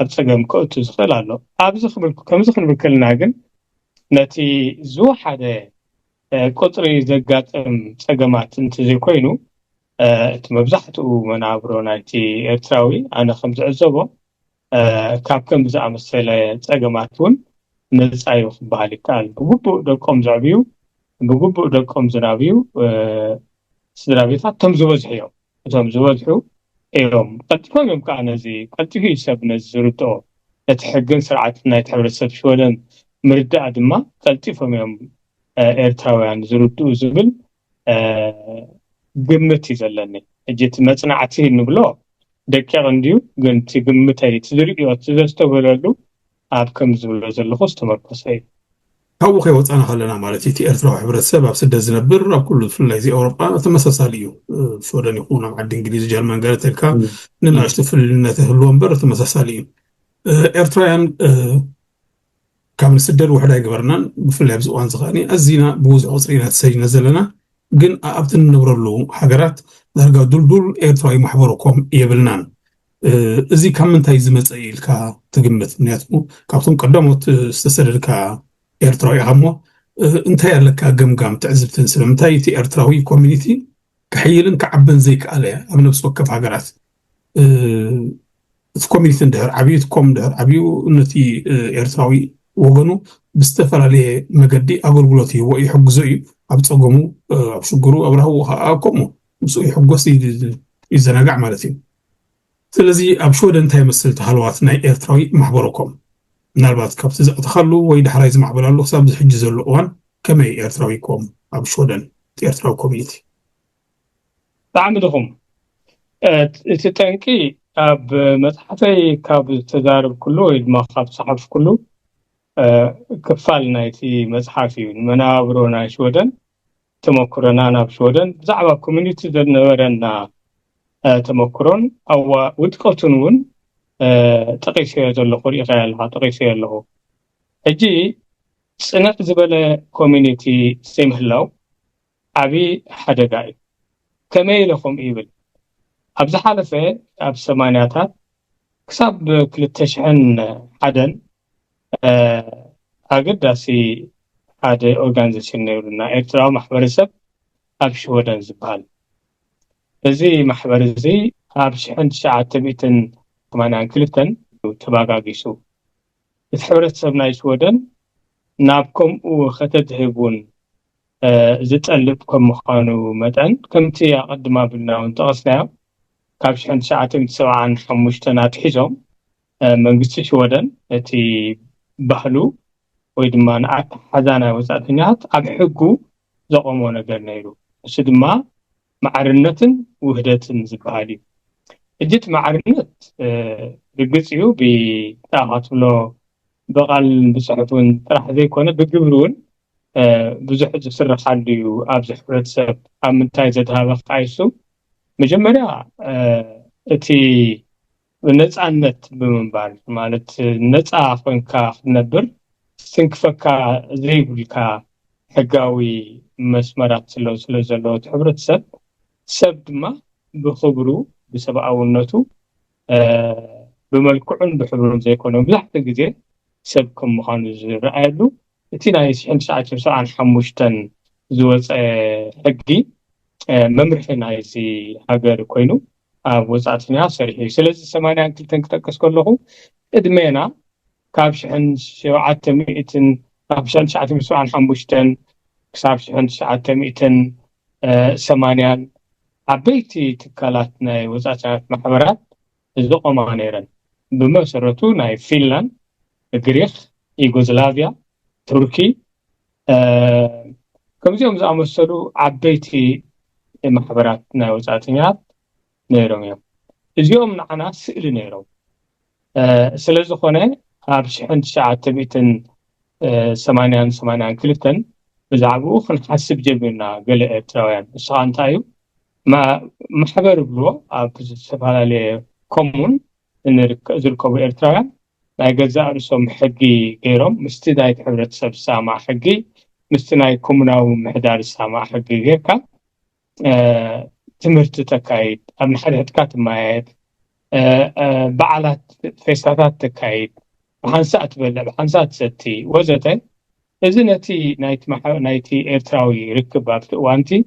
ኣብ ፀገም ክእቱ ዝኽእል ኣሎ ኣብዚ ከምዚ ክንብል ከለና ግን ነቲ ዝወሓደ ቁጥሪ ዘጋጥም ፀገማት እንተዘይ ኮይኑ እቲ መብዛሕትኡ መናብሮ ናይቲ ኤርትራዊ ኣነ ከም ዝዕዘቦ ካብ ከም ዝኣመሰለ ፀገማት እውን ነፃ እዩ ክበሃል ይከኣል ብግቡእ ደቆም ዘዕብዩ ብግቡእ ደቆም ዝናብዩ ስድራ ቤታት እቶም ዝበዝሑ እዮም እቶም ዝበዝሑ እዮም ቀጥሎም እዮም ከዓ ነዚ ቀጥዩ ሰብ ነዚ ዝርድኦ እቲ ሕግን ስርዓት ናይቲ ሕብረተሰብ ሽወደን ምርዳእ ድማ ቀልጢፎም እዮም ኤርትራውያን ዝርድኡ ዝብል ግምት እዩ ዘለኒ እጂ እቲ መፅናዕቲ ንብሎ ደቂቕ እንድዩ ግን እቲ ግምተይ እቲ ዝርእዮ እቲ ዘስተውለሉ ኣብ ከም ዝብሎ ዘለኹ ዝተመርኮሰ እዩ ካብኡ ከይወፃና ከለና ማለት እቲ ኤርትራዊ ሕብረተሰብ ኣብ ስደት ዝነብር ኣብ ኩሉ ብፍላይ እዚ ኣውሮጳ ተመሳሳሊ እዩ ስወደን ይኹን ኣብ ዓዲ እንግሊዝ ጀርመን ገለ ተልካ ንናእሽቱ ፍልልነት ይህልዎ እምበር ተመሳሳሊ እዩ ኤርትራውያን ካብ ንስደድ ውሕዳ ይግበርናን ብፍላይ ኣብዚ እዋን ዝኸኣኒ ኣዝና ብብዙሕ ቁፅሪ ኢና ተሰሊና ዘለና ግን ኣብቲ ንነብረሉ ሃገራት ዳርጋ ዱልዱል ኤርትራዊ ማሕበረኮም የብልናን እዚ ካብ ምንታይ ዝመፀ ኢልካ ትግምት ምክንያቱ ካብቶም ቀዳሞት ዝተሰደድካ ኤርትራዊ ኢኻ እሞ እንታይ ኣለካ ገምጋም ትዕዝብትን ስለምንታይ እቲ ኤርትራዊ ኮሚኒቲ ክሕይልን ክዓብን ዘይከኣለ ኣብ ነብሲ ወከፍ ሃገራት እቲ ኮሚኒቲ እንድሕር ዓብዩ እቲ ኮም እንድሕር ዓብዩ ነቲ ኤርትራዊ ወገኑ ብዝተፈላለየ መገዲ ኣገልግሎት ይህቦ ይሕግዞ እዩ ኣብ ፀገሙ ኣብ ሽግሩ ኣብ ረሃቡ ከዓ ከምኡ ምስኡ ይሕጎስ ይዘናጋዕ ማለት እዩ ስለዚ ኣብ ሽወደን እንታይ ይመስል ተሃልዋት ናይ ኤርትራዊ ማሕበረኮም ምናልባት ካብቲ ዘእትኻሉ ወይ ዳሕራይ ዝማዕበላሉ ክሳብ ዝሕጂ ዘሎ እዋን ከመይ ኤርትራዊኮም ኣብ ሽወደን እቲ ኤርትራዊ ኮሚኒቲ ብጣዕሚ ድኹም እቲ ጠንቂ ኣብ መፅሓፈይ ካብ ዝተዛረብ ኩሉ ወይ ድማ ካብ ዝፀሓፍ ኩሉ ክፋል ናይቲ መፅሓፍ እዩ መናብሮ ናይ ሽወደን ተመክሮና ናብ ሽወደን ብዛዕባ ኮሚኒቲ ዝነበረና ተመክሮን ኣብ ውድቀቱን እውን ጠቂሰዮ ዘለኹ ሪኢኻ ኣለኻ ጠቂሰዮ ኣለኹ ሕጂ ፅንዕ ዝበለ ኮሚኒቲ ዘይምህላው ዓብዪ ሓደጋ እዩ ከመይ ኢለኹም ይብል ኣብ ዝሓለፈ ኣብ 80ታት ክሳብ 2001 ኣገዳሲ ሓደ ኦርጋናይዜሽን ነይሩና ኤርትራዊ ማሕበረሰብ ኣብ ሽወደን ዝበሃል እዚ ማሕበር እዚ ኣብ 1982 ተባጋጊሱ እቲ ሕብረተሰብ ናይ ሽወደን ናብ ከምኡ ከተድህቡን ዝጠልብ ከም ምዃኑ መጠን ከምቲ ኣቐድማ ብልና እውን ጠቐስናዮ ካብ 1975 ኣትሒዞም መንግስቲ ሽወደን እቲ ባህሉ ወይ ድማ ሓዛናይ ወፃእተኛታት ኣብ ሕጉ ዘቆሞ ነገር ነይሩ እሱ ድማ ማዕርነትን ውህደትን ዝበሃል እዩ እጅት ማዕርነት ብግፅ እዩ ብጣኻትብሎ በቓል ብፅሑፍን ጥራሕ ዘይኮነ ብግብሪ እውን ብዙሕ ዝስረሓሉ እዩ ኣብዚ ሕብረተሰብ ኣብ ምንታይ ዘድሃበ ቃይሱ መጀመርያ እቲ ነፃነት ብምንባር ማለት ነፃ ኮንካ ክትነብር ስንክፈካ ዘይብልካ ሕጋዊ መስመራት ስለ ዘለዎ ሕብረተሰብ ሰብ ድማ ብክብሩ ብሰብኣውነቱ ብመልክዑን ብሕብሩን ዘይኮነ ብዙሕ ግዜ ሰብ ከም ምዃኑ ዝረኣየሉ እቲ ናይ 1975 ዝወፀ ሕጊ መምርሒ ናይዚ ሃገር ኮይኑ ኣብ ወፃእተኛ ሰሪሑ ስለዚ 82 ክጠቅስ ከለኹ ዕድሜና ካብ 1975 ክሳብ 1980 ዓበይቲ ትካላት ናይ ወፃእተኛታት ማሕበራት ዝቆማ ነይረን ብመሰረቱ ናይ ፊንላንድ ግሪክ ዩጎዝላቪያ ቱርኪ ከምዚኦም ዝኣመሰሉ ዓበይቲ ማሕበራት ናይ ወፃእተኛታት ነይሮም እዮም እዚኦም ንዓና ስእሊ ነይሮም ስለዝኾነ ኣብ 1982 ብዛዕባኡ ክንሓስብ ጀሚርና ገለ ኤርትራውያን ንስኻ እንታይ እዩ ማሕበር ብሎ ኣብ ዝተፈላለየ ኮሙን ዝርከቡ ኤርትራውያን ናይ ገዛእ ርእሶም ሕጊ ገይሮም ምስቲ ናይ ሕብረተሰብ ዝሰማዕ ሕጊ ምስቲ ናይ ኮሙናዊ ምሕዳር ዝሰማዕ ሕጊ ጌርካ ትምህርቲ ተካይድ ኣብ ንሓደ ሕትካ ትማየጥ በዓላት ፌስታታት ተካይድ ብሓንሳእ ትበልዕ ብሓንሳእ ትሰቲ ወዘተ إذنتي نايتي إرتراوي ركب أبت وانتي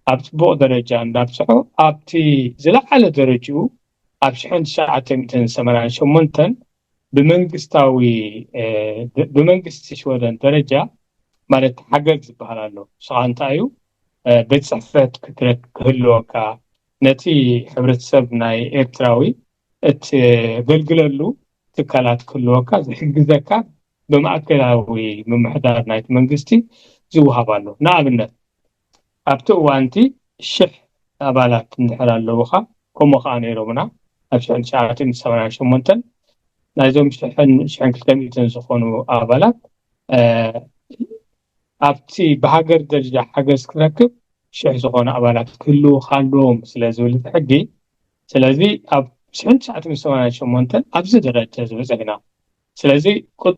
أبت بو درجة ندابسحو أبتي زلا على درجو أبشحن ساعة متن سمران شمونتن بمنقستاوي بمنقست شودن درجة مالت حقق زبهالالو سغانتايو بيت صحفت كترك هلوكا نتي حبرت سب ناي إرتراوي قلقللو تكالات كلوكا زحق بمعكلاوي ممحدار نايت منقستي زوهابالو نعمنا أبتو وانتي شح أبالات نحرالو وخا كومو خانيرو منا أبشان شعاتين سوانا شمونتن نايزوم شحن كلتميتن زخونو أبالات أبتي بهاجر درجة حاجز كركب شح زخونو أبالات كلو خالوم سلازولي تحقي سلازي أب شحن شعاتين سوانا شمونتن أبزي درجة زوزقنا سلازي قد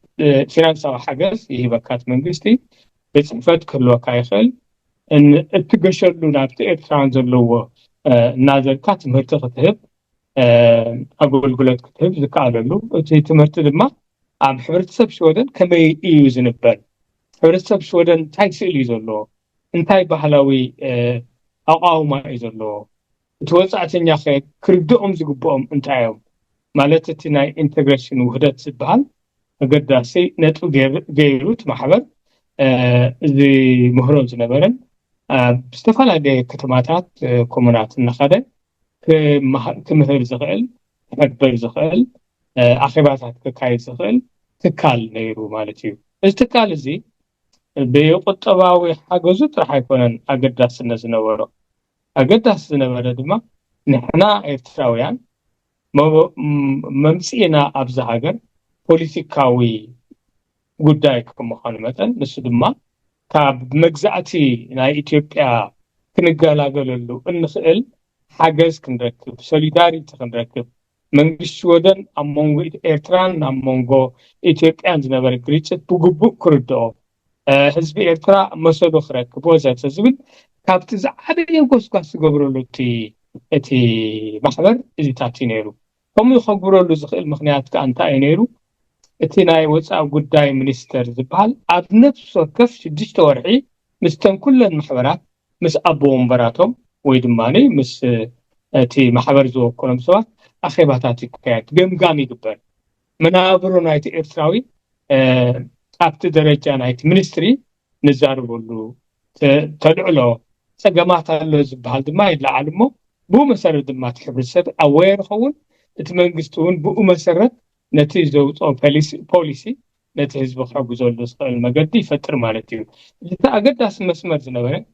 فينانساو حاجز يهبكات منقستي بصحفت كلوكا يخل ان اتقشرلو نابت إرتران زلو نازلكا تمهرت كتهب أقول قلت كتهب زكاللو اتي تمهرت دما عم حبرتسب شودن كمي إيو زنبال حبرتسب شودن تاي سئلي زلو انتاي بحلاوي أقاوما إزلو توزعتن ياخي كردؤم زقبؤم انتايوم مالتتي ناي انتغريشن وحدت سبحان قداسي نتو غيروت محبر زي مهرون زنبرن بستفعل كتماتات كومونات النخدة كمثل زغل حبر زغل أخباتات كايد زغل تكال نيرو مالتيو تكال زي بيقطباوي حاجزت راح يكون أقداس النزنورو أقداس النزنورو دما نحنا إرتراويان ممسينا أبز هاجر بوليتيكاوي قداي كمخان مثلا نسو دما كاب مجزأتي ناي إثيوبيا كنقالاقللو النخل حاجز كنركب سوليداريتي كنركب منغش ودن أمونغو إرتران أمونغو إثيوبيان زنبر قريتشت بقبو كردو حزب إرترا مسودو خركب وزات زبل كاب تزعادي ينقص قاس قبرولو تي محبر إذي تاتي نيرو هم يخبرولو زخيل مخنيات كأنتا نيرو እቲ ናይ ወፃኢ ጉዳይ ሚኒስተር ዝበሃል ኣብ ነፍሲ ወከፍ 6 ወርሒ ምስተን ኩለን ማሕበራት ምስ ኣቦ ወንበራቶም ወይ ድማኒ ምስ እቲ ማሕበር ዝወከሎም ሰባት ኣኼባታት ይካየድ ገምጋም ይግበር መናብሩ ናይቲ ኤርትራዊ ኣብቲ ደረጃ ናይቲ ሚኒስትሪ ንዛረበሉ ተልዕሎ ፀገማት ኣሎ ዝበሃል ድማ ይለዓል እሞ ብኡ መሰረት ድማ እቲ ሕብረተሰብ ኣዌር ይኸውን እቲ መንግስቲ እውን ብኡ መሰረት نتي زوجة بوليسي نتي حزب خبزول دسقل مجدي يفتر مالتيو إذا أجد اسم مسمر زنبرة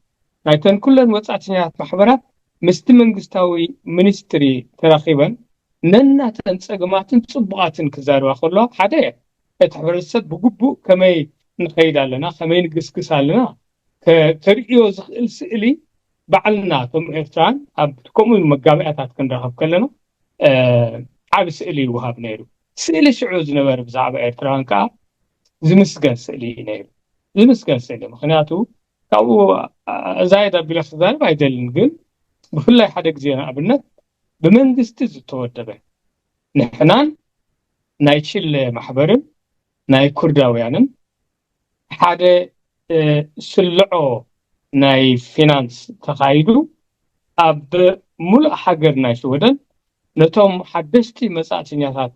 لكن كل الموضوعات محبرات مستمنجستاوي منستري تراخيبا ننا تنسجمات تصبغات كزاروا خلا حدا تحبرست بجبو كماي نخيل لنا كماي نقسقس لنا كريو زخل سئلي بعلنا ثم إفتان أبكم المجامعات كندرهم كلنا عاب سئلي وهاب نيرو سئلي شعوز نبر بزعب إيرتران كا زمسكن سئلي نيرو زمسكن سئلي مخنياتو كاو زايدة بلا خزان بايدل نقل بفلاي حدك زينا أبنت بمنجست زتودبه نحنان نايتشل محبرن ناي كرداويانن حدا سلعو ناي فينانس تقايدو أب ملء حقر ناي شودن نتوم حدشتي مساعتنيات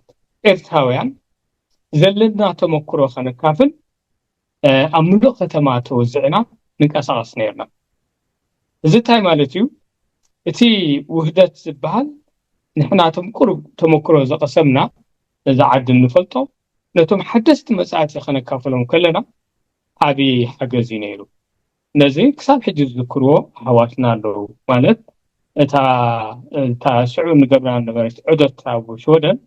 إرتاويان زلنا تمكرو خنكافل أملو ختمات وزعنا نكاساس نيرنا زي تاي مالتيو اتي وحدة زبال نحنا تمكرو زقسمنا إذا عد النفلطو نتوم حدثت مساعتي خنكافلهم كلنا عبي حاجة زينيرو نزي كساب حجز ذكرو حواتنا له مالت تا شعور نقبران نبرت عدت تاو شودن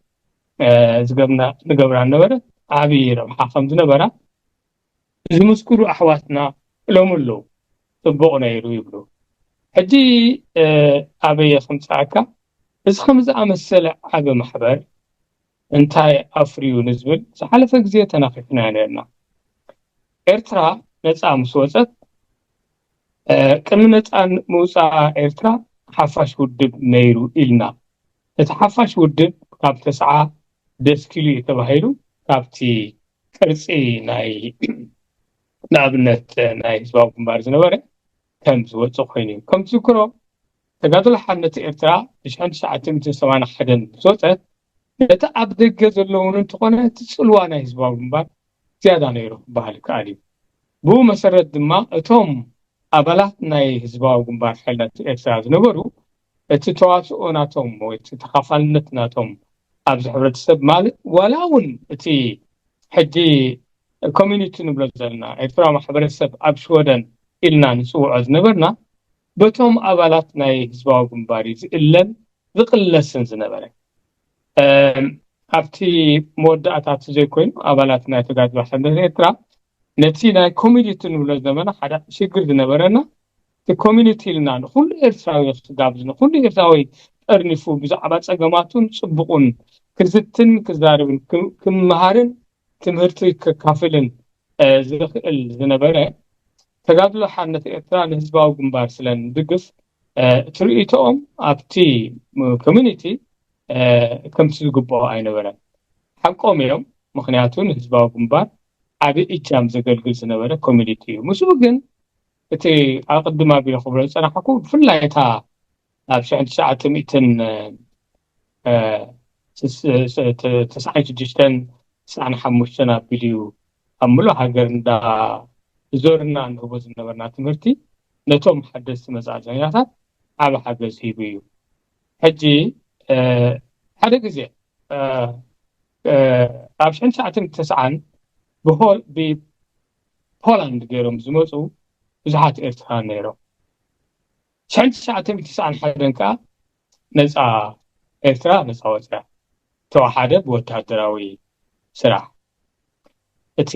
زقبنا نقبران نبرت عبي ربحا خمز نبرا زمسكرو أحواتنا لهم اللو طبقنا يرو يبلو حجي عبي 5 عكا إذ 5 أمسلع عبي محبر انتاي أفريو نزبل سحالة فقزية تناقفنا لنا إرترا نتسا مسوزت كم نتسا موسى إرترا حفاش ودب نيرو إلنا تتحفاش ودب كاب 9 دسكيلي تبهيرو كابتي كرسي ناي ንኣብነት ናይ ህዝባዊ ግንባር ዝነበረ ከም ዝወፅእ ኮይኑ ከም ዝክሮ ተጋድሎ ሓርነት ኤርትራ ብ1981 ዝወፀት ነቲ ኣብ ደገ ዘለውን እንትኾነ እቲ ፅልዋ ናይ ህዝባዊ ግንባር ዝያዳ ነይሩ ክበሃል ይከኣል እዩ ብኡ መሰረት ድማ እቶም ኣባላት ናይ ህዝባዊ ግንባር ሓይልነት ኤርትራ ዝነበሩ እቲ ተዋፅኦ ናቶም ወይ እቲ ተኻፋልነት ናቶም ኣብዚ ሕብረተሰብ ማለት ዋላ እውን እቲ ሕጂ ኮሚኒቲ ንብሎ ዘለና ኤርትራ ማሕበረሰብ ኣብ ስወደን ኢልና ንፅውዖ ዝነበርና በቶም ኣባላት ናይ ህዝባዊ ግንባር ዝእለን ዝቕለስን ዝነበረ ኣብቲ መወዳእታት ዘይኮይኑ ኣባላት ናይ ተጋድሎ ሓርነት ኤርትራ ነቲ ናይ ኮሚኒቲ ንብሎ ዘለና ሓደ ሽግር ዝነበረና እቲ ኮሚኒቲ ኢልና ንኩሉ ኤርትራዊ ክጋብዝ ንኩሉ ኤርትራዊ ጠርኒፉ ብዛዕባ ፀገማቱን ፅቡቁን ክዝትን ክዛረብን ክመሃርን ትምህርቲ ክካፍልን ዝኽእል ዝነበረ ተጋድሎ ሓርነት ኤርትራ ንህዝባዊ ግንባር ስለን ድግፍ ትርኢቶኦም ኣብቲ ኮሚኒቲ ከምቲ ዝግብኦ ኣይነበረን ሓቆም እዮም ምክንያቱ ህዝባዊ ግንባር ዓቢ እጃም ዘገልግል ዝነበረ ኮሚኒቲ እዩ ምስኡ ግን እቲ ኣቅድማ ቢለ ክብሎ ዝፀናሕኩ ብፍላይ እታ ኣብ 1996 ኣቢሉ ኣብ ሙሉእ ሃገር ዞርና ንህቦ ዝነበርና ትምህርቲ ነቶም ሓደስቲ መጻእተኛታት ዓብ ሓገዝ ሂቡ እዩ ሕጂ ሓደ ግዜ ኣብ 1990 ብፖላንድ ገይሮም ዝመፁ ብዙሓት ኤርትራውያን ነይሮም 1991 ከዓ ነፃ ኤርትራ ነፃ ወፅያ ተዋሓደ ብወታደራዊ ስራሕ እቲ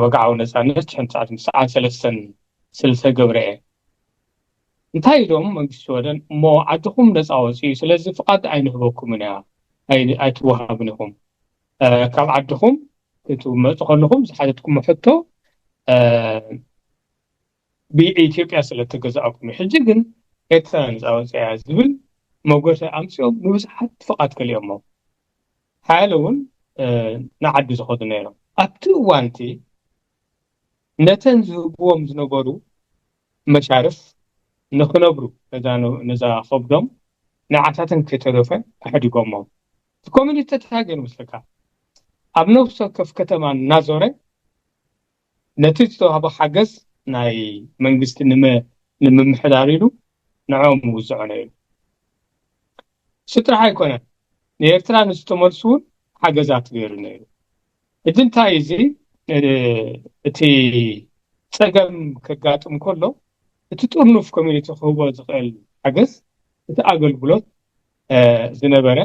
ወግዓዊ ነፃነት 1993 ዝተገብረ እንታይ ኢሎም መንግስቲ ወደን እሞ ዓድኹም ነፃ ወፅዩ ስለዚ ፍቃድ ኣይንህበኩምን እያ ኣይትወሃብን ኢኹም ካብ ዓድኹም ክትመፁ ከለኹም ዝሓተትኩም ሕቶ ብኢትዮጵያ ስለተገዛእኩም ሕጂ ግን ኤርትራ ነፃ ወፅያ ዝብል መጎተ ኣምፅኦም ንብዙሓት ፍቃድ ከልዮሞ ሓያለ እውን ንዓዲ ዝኸዱ ነይሮም ኣብቲ እዋንቲ ነተን ዝህብዎም ዝነበሩ መሻርፍ ንኽነብሩ ነዛ ከብዶም ንዓታተን ከተረፈ ኣሕዲጎሞም እቲ ኮሚኒቲ ተታገን ምስልካ ኣብ ነፍሲ ወከፍ ከተማ እናዞረ ነቲ ዝተዋህቦ ሓገዝ ናይ መንግስቲ ንምምሕዳር ኢሉ ንዖም ውዝዖ ነይሩ ስጥራሕ ኣይኮነን ንኤርትራ ንዝተመልሱ እውን ሓገዛት ገይሩ ነይሩ ሕጂ እንታይ እዚ እቲ ፀገም ከጋጥም ከሎ እቲ ጥርኑፍ ኮሚኒቲ ክህቦ ዝኽእል ሓገዝ እቲ ኣገልግሎት ዝነበረ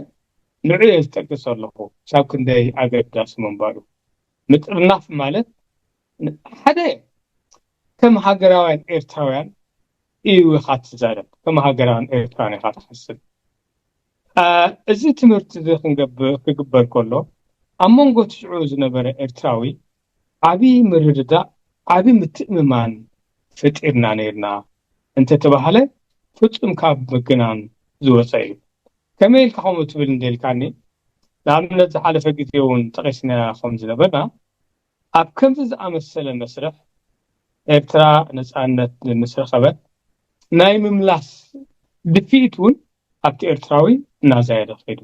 ንዕኡ ዝጠቅስ ኣለኹ ሳብ ክንደይ ኣገዳሲ ምንባሩ ምጥርናፍ ማለት ሓደ ከም ሃገራውያን ኤርትራውያን እዩ ኢኻ ትዛረብ ከም ሃገራውያን ኤርትራውያን ኢኻ ትሓስብ እዚ ትምህርቲ ክግበር ከሎ ኣብ መንጎ ትሽዑ ዝነበረ ኤርትራዊ ዓቢ ምርድዳእ ዓቢ ምትእምማን ፈጢርና ነይርና እንተተባሃለ ፍጹም ካብ ምግናን ዝወፀ እዩ ከመይ ኢልካ ከምኡ ትብል እንደልካኒ ንኣብነት ዝሓለፈ ግዜ እውን ጠቂስና ከም ዝነበርና ኣብ ከምዚ ዝኣመሰለ መስርሕ ኤርትራ ነፃነት ምስረኸበት ናይ ምምላስ ድፊት እውን ኣብቲ ኤርትራዊ እናዘያደ ኸይዱ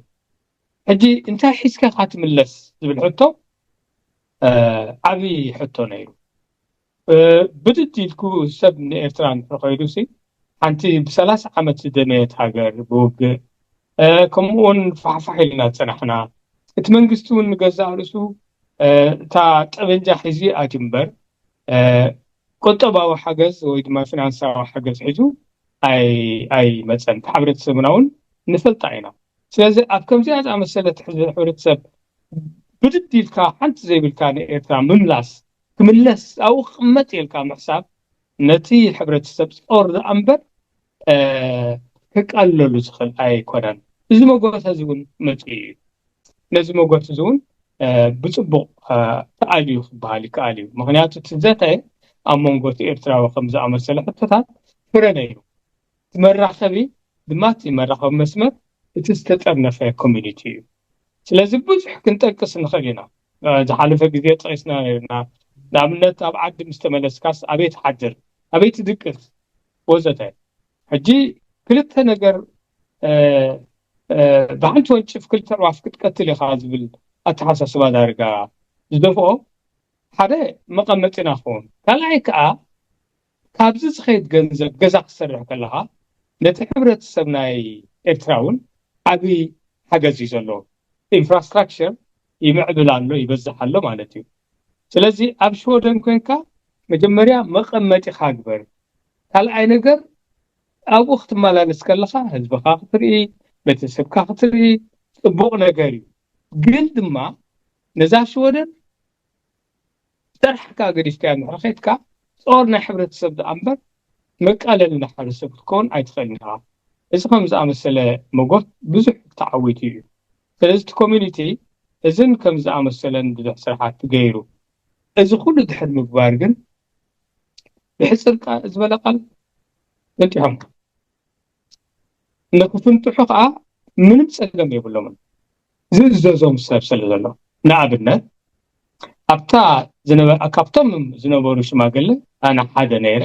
ሕጂ እንታይ ሒዝካ ክትምለስ ዝብል ሕቶ ዓቢ ሕቶ ነይሩ ብድድ ኢልኩ ሰብ ንኤርትራ ንኸይዱ ሲ ሓንቲ ብ30 ዓመት ዝደነየት ሃገር ብውግእ ከምኡውን ፋሕፋሕ ኢልና ፀናሕና እቲ መንግስቲ እውን ንገዛእ ርእሱ እታ ጠበንጃ ሒዙ ኣትምበር ቁጠባዊ ሓገዝ ወይ ድማ ፊናንሳዊ ሓገዝ ሒዙ ኣይ መፀን ሕብረተሰብና እውን ንፈልጣ ኢና ስለዚ ኣብ ከምዚኣ ዝኣመሰለት ሕብረተሰብ ብድድ ኢልካ ሓንቲ ዘይብልካ ንኤርትራ ምምላስ ክምለስ ኣብኡ ክቕመጥ ኢልካ ምሕሳብ ነቲ ሕብረተሰብ ጾር ዝኣንበር ከቃልለሉ ዝኽእል ኣይኮነን እዚ መጎተ እዚ እውን መፅኡ እዩ ነዚ መጎተ እዚ እውን ብፅቡቅ ተኣልዩ ክበሃል ይከኣል እዩ ምክንያቱ ትዘተ ኣብ መንጎ ኤርትራዊ ከም ዝኣመሰለ ሕቶታት ፍረ ነይሩ ትመራኸቢ ድማ እቲ መራኸቢ መስመር እቲ ዝተጠርነፈ ኮሚኒቲ እዩ ስለዚ ብዙሕ ክንጠቅስ ንኽእል ኢና ዝሓለፈ ግዜ ጠቂስና ነርና نعملت أبعد مستملس كاس أبيت حجر أبيت دقق وزته حجي كلت نجر بعد وجف كل تروح قتل خاز بال أتحسس ما دارجا زدفو حدا مقمتنا خون كلايك كابز خيط جنزب جزاق سرح كلها نتحبرت السبناي إرتراون أبي حاجة زيزلو infrastructure يمعدل عنه يبزح له مالتي ስለዚህ አብሾ ደም ኮንካ መጀመሪያ መቀመጥ ይخاግበር ካልአይ ነገር ኣብ ወቅት ማላለስ ከለኻ ህዝብኻ ክትሪ ቤተሰብካ ክትሪ ጽቡቕ ነገር እዩ ግን ድማ ነዛሽ ወደን ተርሕካ ገዲስካ ምሕረኸትካ ጾር ናይ ሕብረተሰብ ኣምበር መቃለል ንሓረሰብ ትኮን ኣይትፈልንካ እዚ ከም ዝኣመሰለ መጎት ብዙሕ ተዓዊት እዩ ስለዚህ ኮሚኒቲ እዝን ከም ዝኣመሰለን ብዙሕ ስራሓት ገይሩ እዚ ኩሉ ድሕር ምግባር ግን ብሕፅርቃ ዝበለ ቃል እንቲኦም ንክፍንጥሑ ከዓ ምንም ፀገም የብሎምን ዝዘዞም ሰብ ስለ ዘሎ ንኣብነት ኣብታ ካብቶም ዝነበሩ ሽማግለ ኣነ ሓደ ነይረ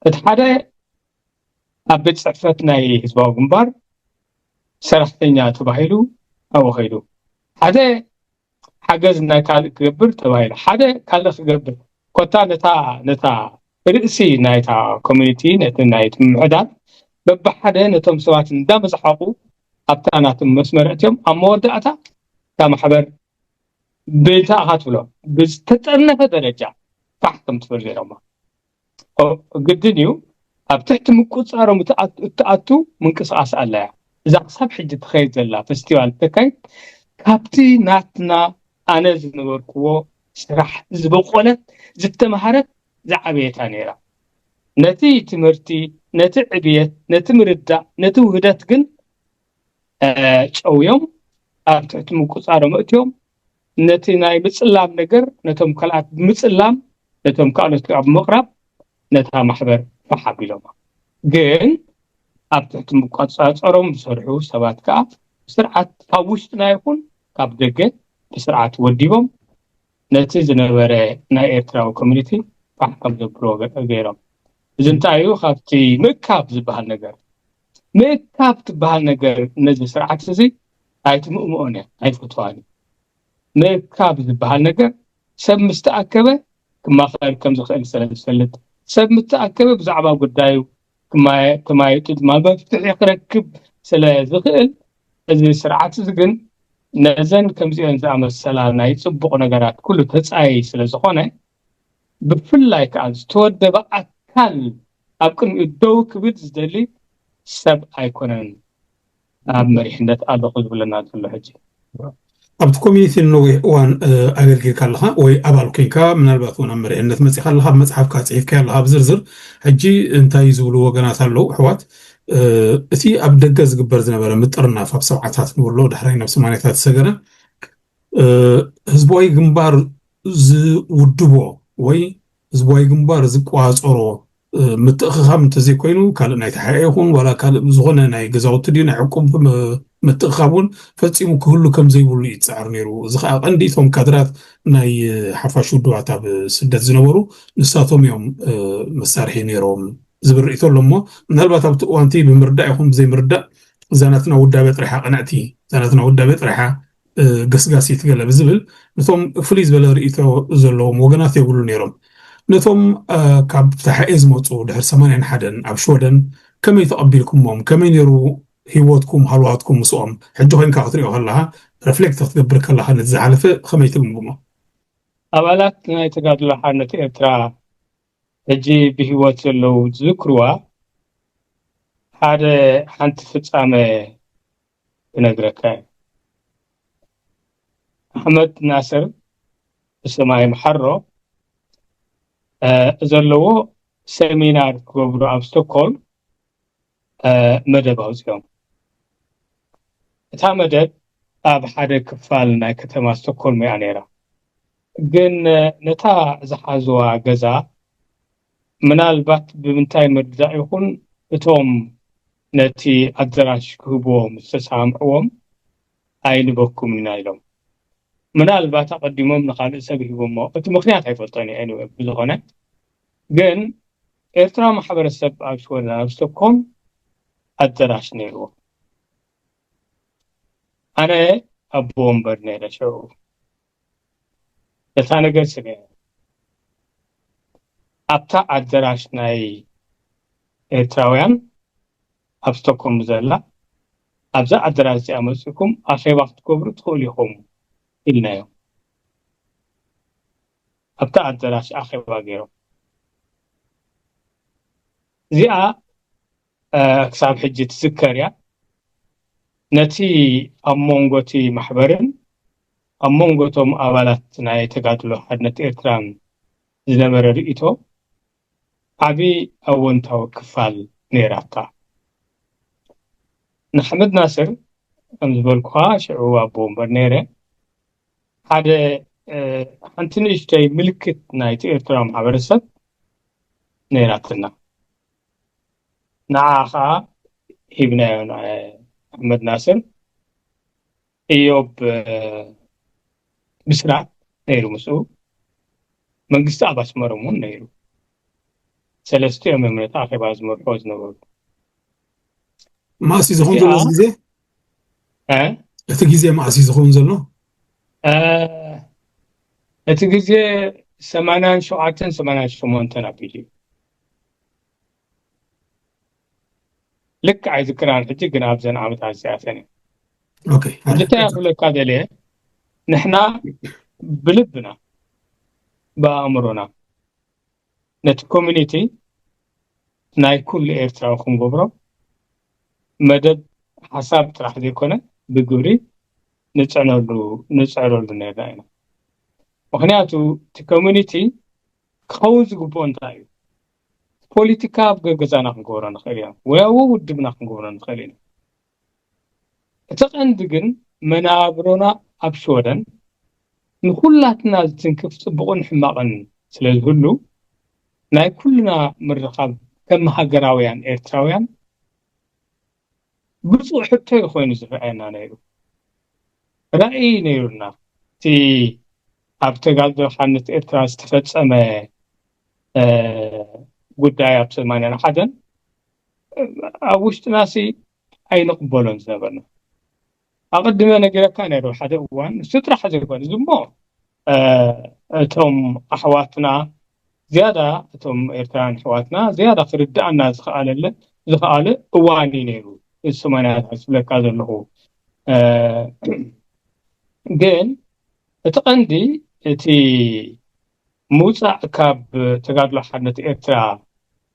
እቲ ሓደ ኣብ ቤት ፅሕፈት ናይ ህዝባዊ ግንባር ሰራሕተኛ ተባሂሉ ኣብኡ ኸይዱ ሓደ حجز ناكال كبر تبايل حدا كله كبر كوتا نتا رئيسي نايتا كوميونيتي نايت معدات ببحدا نتم سوات ندم زحقو ابتاناتم مسمرتهم اموداتا كما حبر بيتا هاتولو بستطنف درجه تحكم تفرجيرما او قدنيو ابتحت مقصارو متاتو منقصاص الله اذا حساب حجه تخيل زلا فيستيفال تكاي كابتي ناتنا أنا زنوركو سرح زبقولت زتمهرت زعبيتها نيرا نتي تمرتي نتي عبيت نتي مردة نتي وهدات جن أو يوم أبتعتم قصارة مؤتيوم نتي ناي مسلام نجر نتم كلات مسلام نتم كانت كعب مقرب نتها محبر فحابي لهم جن أبتعتم قصارة بسرعو سبات كعب سرعة فاوشتنا يكون كعب دقت بسرعة وديهم نتيجة نورة نايرتراو كوميونيتي فحكم دبرو غيرهم زنتايو خافتي مكاب زبال نجار مكاب تبال نجار نزل سرعة زي هايت مؤمنة هايت فتواني مكاب زبال نجار سب مستأكبة كما خير كم زخل سلت سب مستأكبة بزعبا قدايو كما يتد ما بفتح يقركب سلا زخل زي سرعة زقن نزن كم زين زعم السلام ناي صبق نجارات كله تسعي سلزخونه بفلايك از تود بقى كل أبكن يدو كبير زدلي سب أيكونن مريحنة الله خذ لنا كل حاجة أبت كوميتي إنه وان أجرك كلها وي أبالو كينكا من الباثون مريحنة مسح لها مسحف كاتعيف كلها بزرزر حجي انت يزولو وجنات له حوات أتي أبدأ جز جبر زنبرة مترنا فبسبعات نقول له دحرين نفس معناتها سجرة هزبوي جنبار ز ودبو وي هزبوي جنبار ز قواز أورو متأخخم تزي كوينو كال نايت حيهم ولا كال زغنا ناي جزاوت دي نعقوب متأخمون فتسيمو كله كم زي بقول يتسعر نيرو زخ عندي ثم كادرات ناي حفاشو دوعتا بسدة زنبرو نساتهم يوم مسارحي نيروم زبرئتو لمو نالبات وانتي بمردائهم زي مرداء زانتنا ودا بيت ريحة قنعتي زانتنا ودا بيت ريحة قسقاسي تقلب زبل نتوم فليز بلا رئيتو زلوم وقنات يقولوا نيرهم نتوم كاب تحقيز موتو دهر سمانين حدن عبشودن كم يتقبلكم موم كم ينيرو هيواتكم هلواتكم مسوام حجو هين كاخطريو هلها رفلكت تقبرك الله نتزعلفة خميتكم بما أولات نايتقاد لحانة إرترا هجي بهوات لو ذكروا هذا حنت فتامة بنقرك أحمد ناصر اسمه محرو زلوا سيمينار كبرو أب ستوكهولم مدب أوزيوم تا مدب أب حدا كفالنا كتما ستوكهولم يعنيرا جن نتا زحازوا جزا منالبات بمنتاي مرجع يكون بتوم نتي أدراش كهبوهم استسامعوهم أين بكم من أيلهم ምናልባት አቀድሞም ንኻልእ ሰብ ሂቦሞ እቲ ምክንያት አይፈልጦን anyway ብዝኾነ ግን ኤርትራ ማሕበረሰብ ኣብ ሽወና ኣብ ስቶክሆልም ኣዳራሽ ነይሩ ኣነ ኣብ ወንበር ነይረ ሽዑ እታ ነገር ስለ ኣብታ ኣዳራሽ ናይ ኤርትራውያን ኣብ ስቶክሆልም ዘላ ኣብዛ ኣዳራሽ እዚኣ መፅኩም ኣኼባ ክትገብሩ ትኽእሉ ኢኹም ኢልናዮ ኣብታ ኣዳራሽ ኣኼባ ገይሮም እዚኣ ክሳብ ሕጂ ትዝከር እያ ነቲ ኣብ መንጎቲ ማሕበርን ኣብ መንጎቶም ኣባላት ናይ ተጋድሎ ሓድነት ኤርትራን ዝነበረ ርእይቶ ዓብዪ ኣወንታዊ ክፋል ነይራታ ንሓመድ ናስር ከም ዝበልኩኻ ሽዑ ኣብ ወንበር ነይረ ሓደ ሓንቲ ንእሽተይ ምልክት ናይቲ ኤርትራ ማሕበረሰብ ነይራትና ንዓ ከዓ ሂብናዮ ኣሕመድ ናስር ኢዮብ ብስራት ነይሩ ምስኡ መንግስቲ ኣብ ኣስመሮም እውን ነይሩ ሰለስቲኦም እምነት ኣኼባ ዝመርሖ ዝነበሩ ማእሲ ዝኸውን ዘሎ ግዜ እቲ ግዜ ማእሲ ዝኸውን ዘሎ እቲ ግዜ 87 88 ኣቢሉ ልክ ኣይዝክራን ሕጂ ግን ኣብዘን ዓመታት እዚኣተን ኦኬ እንታይ ኣብለካ ደልየ ንሕና ብልብና በኣእምሮና ነቲ ኮሚኒቲ ናይ ኩሉ ኤርትራዊ ክንገብሮ መደብ ሓሳብ ጥራሕ ዘይኮነ ብግብሪ ንፅዕረሉ ነርና ኢና ምክንያቱ እቲ ኮሚኒቲ ክኸውን ዝግብኦ እንታይ እዩ ፖለቲካ ኣብ ገዛና ክንገብሮ ንኽእል ኢና ወይ ኣብ ውድብና ክንገብሮ ንኽእል ኢና እቲ ቀንዲ ግን መናብሮና ኣብ ሽወደን ንኩላትና ዝትንክፍ ፅቡቕን ሕማቕን ስለዝህሉ ናይ ኩልና ምርኻብ ከም ሃገራውያን ኤርትራውያን ብፁዕ ሕቶ ኮይኑ ዝረአየና ነይሩ ራእይ ነይሩና እቲ ኣብ ተጋድሎ ሓድነት ኤርትራ ዝተፈፀመ ጉዳይ ኣብ 81 ኣብ ውሽጥናሲ ኣይንቕበሎን ዝነበርና ኣቐድመ ነገረካ ነይሩ ሓደ እዋን ንሱ ጥራሕ ዘይኮነ ዝሞ እቶም ኣሕዋትና ዝያዳ እቶም ኤርትራውያን ኣሕዋትና ዝያዳ ክርዳእና ዝኸኣለ እዋን ነይሩ 80 ዝብለካ ዘለኹ ግን እቲ ቀንዲ እቲ ምውፃእ ካብ ተጋድሎ ሓድነት ኤርትራ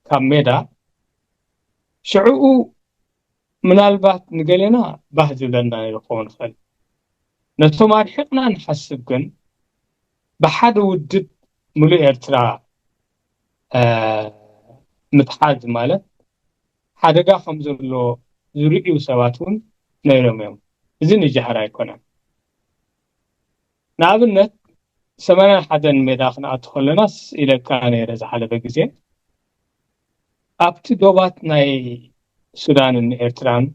ካብ ሜዳ ሽዑኡ ምናልባት ንገሌና ባህ ዝብለና ይኸውን ይኽእል ነቶም ኣድሒቕና ንሓስብ ግን ብሓደ ውድብ ሙሉእ ኤርትራ ምትሓዝ ማለት ሓደጋ ከም ዘሎ ዝርእዩ ሰባት እውን ነይሮም እዮም እዚ ንጃህራ ኣይኮነን ንኣብነት 81 ሜዳ ክንኣቱ ከለናስ ኢለካ ነይረ ዝሓለፈ ግዜ ኣብቲ ዶባት ናይ ሱዳንን ኤርትራን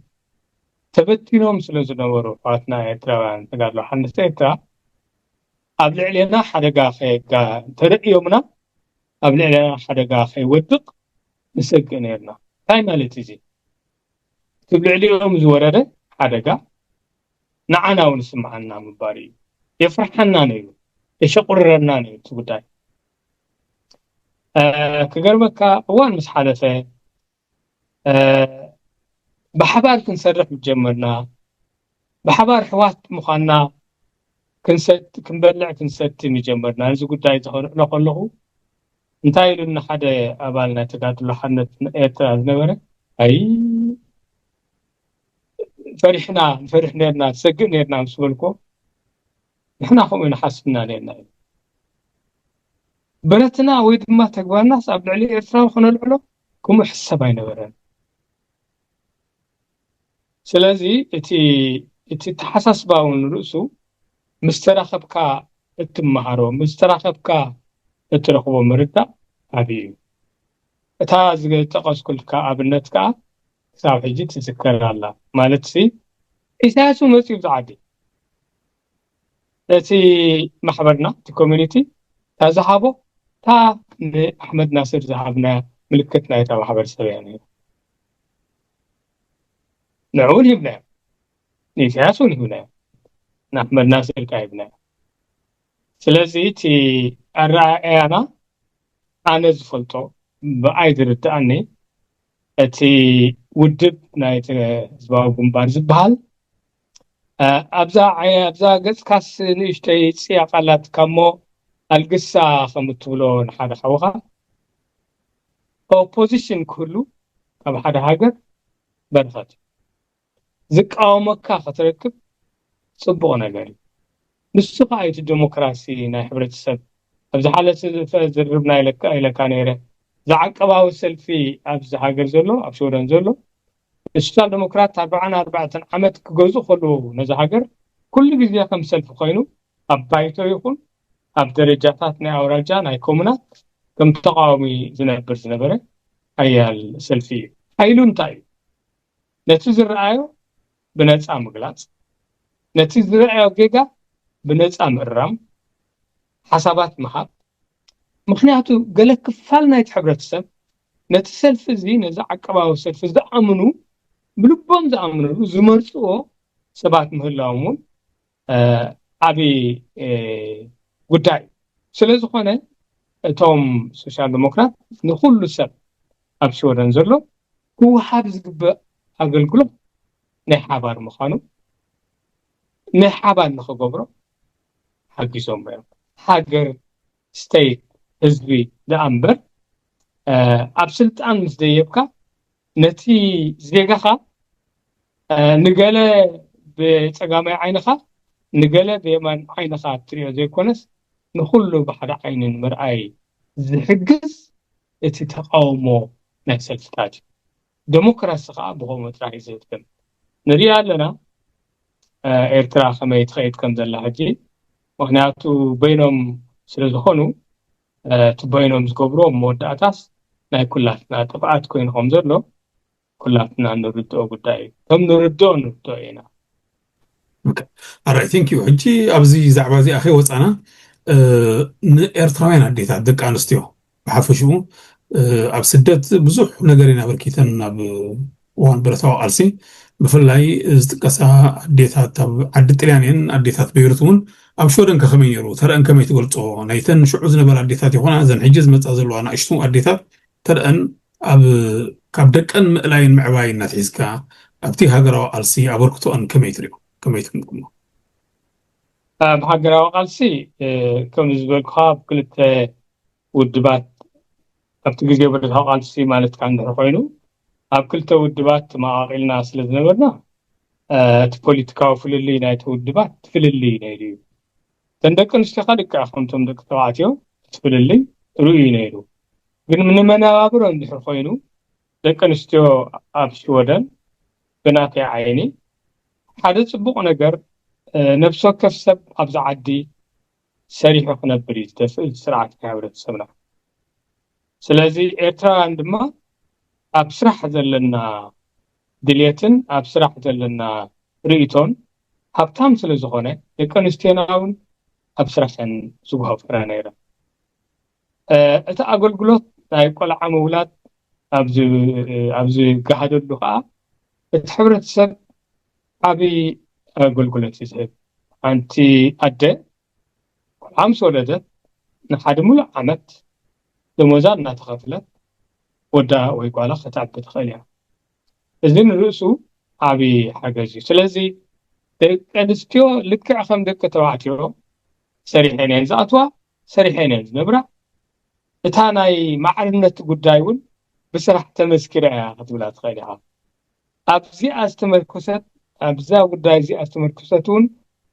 ተበቲኖም ስለ ዝነበሩ ኣሕዋትና ኤርትራውያን ተጋድሎ ሓድነት ኤርትራ ኣብ ልዕልና ሓደጋ ተረእዮምና ኣብ ልዕልና ሓደጋ ከይወድቕ ንሰግእ ነርና እንታይ ማለት እዚ እቲ ልዕሊኦም ዝወረደ ሓደጋ ንዓና እውን ስምዓና ምባር እዩ የፍርሐና ነይሩ የሸቁርረና ነይሩ እቲ ጉዳይ ክገርመካ እዋን ምስ ሓለፈ ብሓባር ክንሰርሕ ጀመርና ብሓባር ሕዋት ምዃንና ክንበልዕ ክንሰቲ ጀመርና እዚ ጉዳይ ተኸርዕሎ ከለኹ እንታይ ኢሉና ሓደ ኣባል ናይ ተጋድሎ ሓድነት ኤርትራ ዝነበረ ኣይ ፈሪሕና ንፈሪሕ ነርና ሰግእ ነርና ምስ በልኮ ንሕና ከምኡ ንሓስብና ነርና በረትና ወይ ድማ ተግባርናስ ኣብ ልዕሊ ኤርትራ ክነልዕሎ ከምኡ ሕሰብ ኣይነበረን ስለዚ እቲ ተሓሳስባውን ርእሱ ምስተራኸብካ እትመሃሮ ምስተራኸብካ እትረኽቦ ምርዳእ ዓብዪ እዩ እታ ዝጠቐስኩልካ ኣብነት ከዓ ክሳብ ሕጂ ትዝከር ኣላ ማለት ኢሳያስ መፂኡ ዝዓዲ التي محبرنا تي كوميونيتي تزحبه تا أحمد ناصر ذهبنا ملكتنا يتا محبر سبياني نعود هبنا نسياسون هبنا أحمد ناصر كايبنا سلازي تي الرأي أنا زفلتو بأيدر التأني التي ودب نايت زباو بمبار زبال أبزا قص كاس نشتي سياقالات كمو القصة خمتولو نحاد حوغا opposition كله أب حدا هاجر برفات زك أو مكة ختركب صبغنا قال نسقى أيت الديمقراطية نا حبرة السب أبز حالة زربنا إلى كانيرة زعق أباو السلفي أبز هاجر زلو أبشورن زلو السوشيال ديمقراط 44 عمت كجزء خلو نزهاجر كل جزء كم سلف خينو أبايتو يكون أب درجاتنا أو رجعنا يكوننا كم تقاومي زنبر زنبرة هي السلفي هايلون تاي نتيجة رأيه بنت أمغلاط نتيجة رأيه جيجا بنت أمرام حسابات محب مخنياتو قالك فالنا يتحبر السب نتسلف زي نزع عقباو سلف زي أمنو بلبهم زي أمنو زمرسو سبات مهلاومون أبي قداي سلازو خانة توم سوشيال ديمقراط نخلو سب أبشورن زلو هو حابز قبأ أقلقلو نحابار مخانو نحابار نخببرو حقي سومبيو حقر ستيت حزبي لأمبر أبسلت أن مزديبكا نتي زيغاخا نقالة بتقامي عينخا نقالة بيمان عينخا تريو زي كونس نخلو بحر عين مرأي زحقز اتي تقاومو نفس الفتاج ديمقراسي خا بغو متراحي زيتكم نريا لنا إرترا خما يتخيط كم زل حجي مخنياتو بينهم سلزخونو تبينهم زقبرو موداتاس ناي كلاتنا تبعات كوين خمزرلو كلاتنا نردو قدائي هم نردو إينا alright thank you حجي أبزي زعبازي أخي وصانا نإرتراوين عديتا دك أنستيو بحفشو أب سدت بزح نقرين بركيتن أب وان برتاو ألسي بفلاي استقاسا عديتات عدت ليانين عديتات بيرتون أب شورن كخمين يرو ترى أن كما يتقولتو نايتن شعوز نبر عديتات يخونا زن حجز متأزلو أنا اشتو عديتات ترى أن أب كابدك أن مقلاين معواين ناتيزكا أبتي هاقراو ألسي أبركتو أن كما يتريو كما يتقولكم بحقراو قلسي كم نزبل خاب كلت ودبات أبتقى قبل قلسي مالت كان رخوينو أب كلت ودبات ما قلنا سلزنبرنا تبوليتكاو فللي نايت ودبات فللي نايديو تندكن استخدك أخمتم دك تواتيو تفللي رؤي نايدو قن من منابر عند رخوينو دكن استيو أبشودن بناكي عيني حدث صبوق نجر نفسه كسب أبز عدي سريح خنبري تفعل سرعة كهورة سمنا سلازي إرترا عندما أبسرح ذلنا دليتن أبسرح ذلنا ريتون هبتام سلزخونة يكون استيناون أبسرح عن زوها فرانيرا أتا أقول قلوت يقول عمولات أبزي قهدو اللغة تحبرت سب أبي أقول قلوت يسهب أنتي أدى عمس ولدت نحد ملع عمت لموزان ناتخفلت ودا ويقوالا ختعب بتخيلها إذن الرؤسو عبي حاجزي سلازي الستيو لك عخم دك تواتيو سريحين ينزاتوا سريحين ينزنبرا إتاناي معرنة قدايون بسرح تمسكرها خطولا تخيلها أبزي أستمركوست أبزا قداي زي أستمركوستون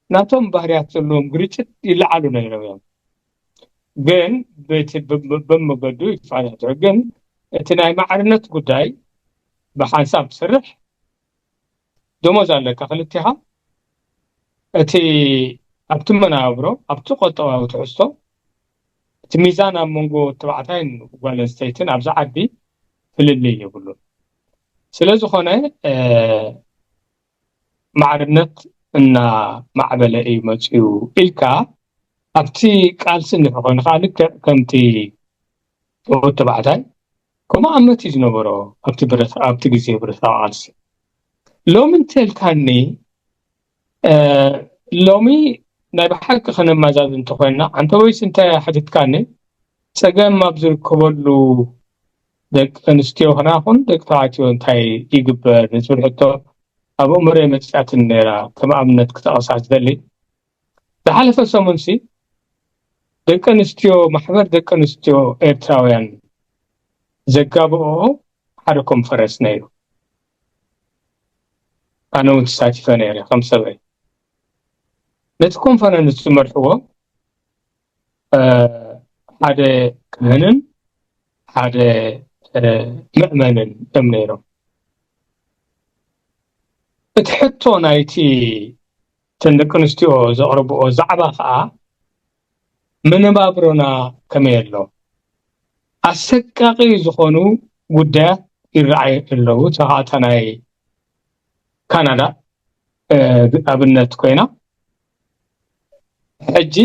ناتهم بحريات سلوم قريتت يلعالو نيرويان ግን በመገዱ ይፋለት ግን እትናይ ማዕርነት ጉዳይ በሐሳብ ስርሕ ደሞዝ አለ ከክልቲሃ እቲ ኣብቲ መናብሮ ኣብቲ ቆጠባዊ ትሕዝቶ እቲ ሚዛን ኣብ መንጎ ተባዕታይን ጓል ኣንስተይትን ኣብዛ ዓዲ ፍልልይ ይብሉ ስለዝኾነ ማዕርነት እና ማዕበለ ይመጽኡ ኢልካ ኣብቲ ቃልሲ ንኾነ ካልክ ከምቲ ተባዕታይ كما أمتي زنبرو أبتي جزيه برثا عالسي لومن تلكاني لومي نبحك خنا ما زاد انتقلنا عن تويس انت حدث كاني سجن ما بزر كبلو دك انستيو هنا هون دك تعاتيو انتي يجبر نسبة حتى أبو مريم تسعة النيرة كما أمنت كتأصعد ذلي تحالف السمنسي دك انستيو محبر دك انستيو إيرتراويان ዘጋብኦ ሓደ ኮንፈረንስ ነይሩ ኣነ እውን ተሳቲፈ ነይረ ከም ሰብኣይ ነቲ ኮንፈረንስ ዝመርሕዎ ሓደ ካህንን ሓደ ምእመንን እዮም ነይሮም እቲ ሕቶ ናይቲ ደቂ ኣንስትዮ ዘቕርብኦ ዛዕባ ከዓ መነባብሮና ከመይ ኣሎ ኣሰቃቂ ዝኾኑ ጉዳያት ይረኣዩ ኣለዉ ተኻተናይ ካናዳ ኣብነት ኮይና ሕጂ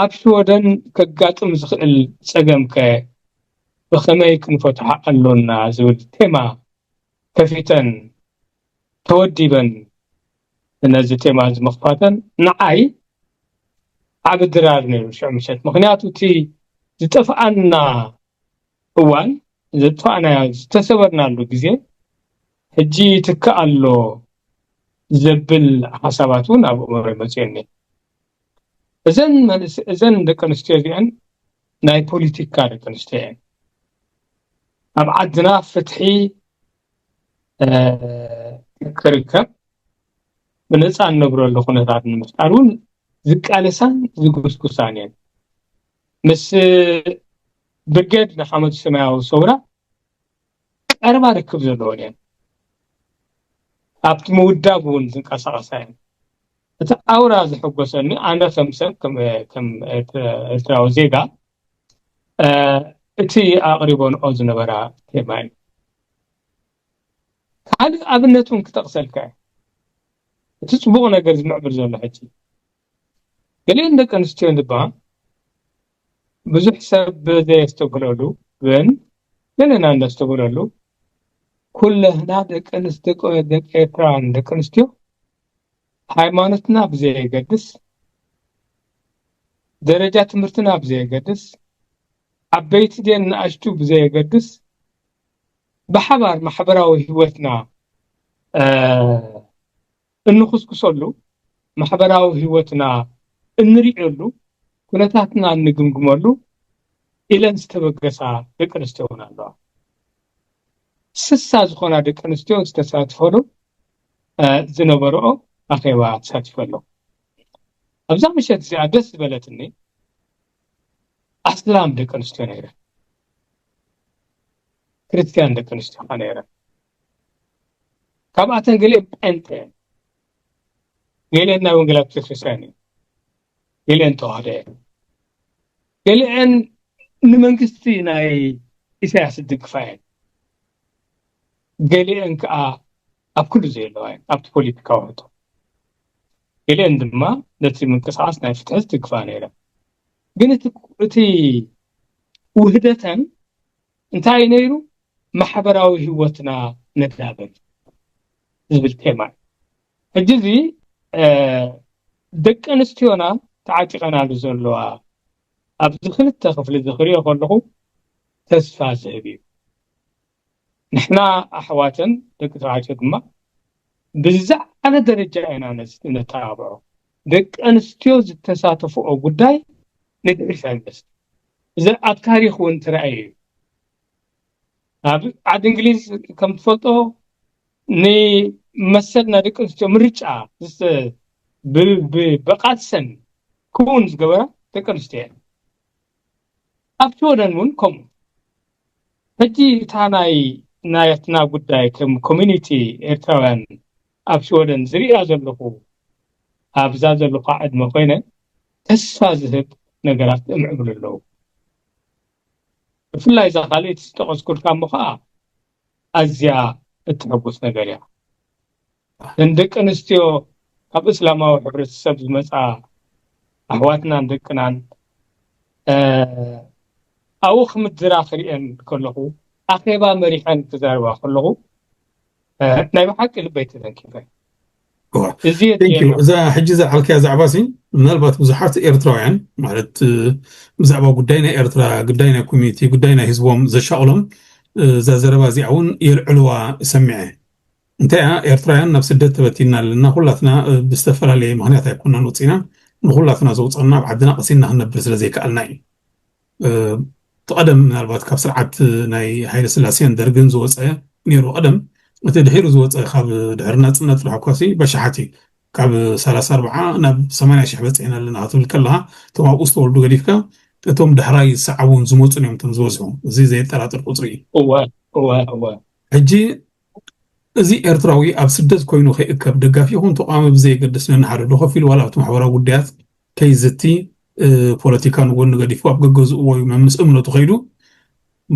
ኣብ ስወደን ከጋጥም ዝኽእል ፀገም ብኸመይ ክንፈትሖ ኣለና ዝብል ቴማ ከፊተን ተወዲበን ነዚ ቴማ ዝመኽፋተን ንዓይ ዓብ ድራር ነይሩ ሽዑ ምሸት ምክንያቱ እቲ ዝጠፍኣና እዋን ዝጠፍኣና ዝተሰበርናሉ ግዜ ሕጂ ትከኣሎ ዘብል ሓሳባት እውን ኣብ እምሮ መፅአኒ እዘን ደቂ ኣንስትዮ እዚአን ናይ ፖለቲካ ደቂ ኣንስትዮ እየን ኣብ ዓድና ፍትሒ ክርከብ ብነፃ እንነብረሉ ኩነታት ንምፍጣር እውን ዝቃለሳን ዝጉስጉሳን እየን ምስ ብርጌድ ንሓመድ ሰማያዊ ሰውራ ቀረባ ርክብ ዘለዎን እየን ኣብቲ ምውዳብ እውን ዝንቀሳቐሳ እየን እቲ ኣውራ ዝሕጎሰኒ ኣነ ከም ሰብ ከም ኤርትራዊ ዜጋ እቲ ኣቕሪቦንኦ ዝነበራ ቴማ እዩ ካልእ ኣብነት እውን ክጠቕሰልካ እቲ ፅቡቕ ነገር ዝምዕብል ዘሎ ሕጂ ገሊአን ደቂ ኣንስትዮ ዝበሃል ብዙሕ ሰብ ዘየስተውዕለሉ ግን ገለና እንዳስተውዕለሉ ኩለህና ደቂ ኣንስትዮ ደቂ ኤርትራውያን ደቂ ኣንስትዮ ሃይማኖትና ብዘየገድስ ደረጃ ትምህርትና ብዘየገድስ ዓበይቲ ድን ንኣሽቱ ብዘየገድስ ብሓባር ማሕበራዊ ህይወትና እንኹስኩሰሉ ማሕበራዊ ህይወትና እንሪዕሉ ኩነታትና እንግምግመሉ ኢለን ዝተበገሳ ደቂ ኣንስትዮ እውን ኣለዋ ስሳ ዝኾና ደቂ ኣንስትዮ ዝተሳትፈሉ ዝነበረኦ ኣኼባ ተሳቲፈሉ ኣብዛ ምሸት እዚኣ ደስ ዝበለትኒ ኣስላም ደቂ ኣንስትዮ ነይረን ክርስቲያን ደቂ ኣንስትዮ ነይረን ካብኣተን ገሊአን ጴንጤ ገሊአን ናይ ወንጌላዊት ቤተክርስትያን እየን ገሊአን ተዋህዶ እየን ገሊአን ንመንግስቲ ናይ ኢሳያስ ዝድግፋ እየን ገሊአን ከዓ ኣብ ኩሉ ዘየለዋ እየን ኣብቲ ፖለቲካዊ ሕቶ ገሊአን ድማ ነቲ ምንቅስቓስ ናይ ፍትሒ ዝድግፋ ነይረን ግን እቲ ውህደተን እንታይ ነይሩ ማሕበራዊ ህይወትና ነዳብር ዝብል ቴማ ሕጂ እዚ ደቂ ኣንስትዮና ተዓጢቐናሉ ዘለዋ ኣብዚ ክልተ ክፍሊ ዝኽሪኦ ከለኹ ተስፋ ዝህብ እዩ ንሕና ኣሕዋተን ደቂ ተባዕትዮ ድማ ብዛዕባነ ደረጃ ኢና ነተባብዖ ደቂ ኣንስትዮ ዝተሳተፍኦ ጉዳይ ንድሕሪት ኣይመለስ እዚ ኣብ ታሪክ እውን ትረኣዩ እዩ ኣብ ዓዲ እንግሊዝ ከም ትፈልጦ ንመሰልና ደቂ ኣንስትዮ ምርጫ ብቃልሰን ክውን ዝገበራ ደቂ ኣንስትዮ እየን ኣብ ስወደን እውን ከምኡ ሕጂ እታ ናትና ጉዳይ ከም ኮሚኒቲ ኤርትራውያን ኣብ ስወደን ዝሪኣ ዘለኹ ኣብዛ ዘለኹ ዕድመ ኮይነ ተስፋ ዝህብ ነገራት እምዕብል ኣለዉ ብፍላይ እዛ ካልእቲ ዝተቐስኩልካ እሞ ከዓ ኣዝያ እትሕጉስ ነገር እያ ደቂ ኣንስትዮ ኣብ እስላማዊ ሕብረተሰብ ዝመጻ ኣሕዋትና ደቅናን ኣብኡ ክምድራ ክሪአን ከለኹ ኣኼባ መሪሐን ክዛረባ ከለኹ ናይ ብሓቂ ልበይ ተዘንኪፈ እዚ ቴንክ ዩ እዛ ሕጂ ዝዓልክያ ዛዕባ ሲ ምናልባት ብዙሓት ኤርትራውያን ማለት ብዛዕባ ጉዳይ ናይ ኤርትራ ጉዳይ ናይ ኮሚኒቲ ጉዳይ ናይ ህዝቦም ዘሻቅሎም እዛ ዘረባ እዚኣ እውን የልዕልዋ ሰሚዐ እንታይ ኤርትራውያን ናብ ስደት ተበቲና ኣለና ኩላትና ብዝተፈላለየ ምክንያት ኣይኮንናን ወፂና ንኩላትና ዘውፅና ኣብ ዓድና ቀሲና ክንነብር ስለዘይከኣልና እዩ ተቀደም ምናልባት ካብ ስርዓት ናይ ሃይለ ስላሴን ደርግን ዝወፀ ነይሩ ቀደም እቲ ድሒሩ ዝወፀ ካብ ድሕሪ ናፅነት ልሓኳሲ በሻሓቲ ካብ 34 ናብ 80 ሺሕ በፂሕና ኣለና ክትብል ከለካ እቶም ኣብኡ ዝተወልዱ ገዲፍካ እቶም ድሕራይ ዝሰዓቡን ዝመፁን እዮም እቶም ዝበዝሑ እዚ ዘየጠራጥር ቁፅሪ እዩ ሕጂ እዚ ኤርትራዊ ኣብ ስደት ኮይኑ ከይእከብ ደጋፊ ይኹን ተቃዋሚ ብዘየገድስ ነናሓደ ዶ ከፍ ኢሉ ዋላ ኣብቲ ማሕበራዊ ጉዳያት ከይዝቲ ፖለቲካ ንጎኒ ገዲፉ ኣብ ገገዝኡ ወይ መምስ እምነቱ ከይዱ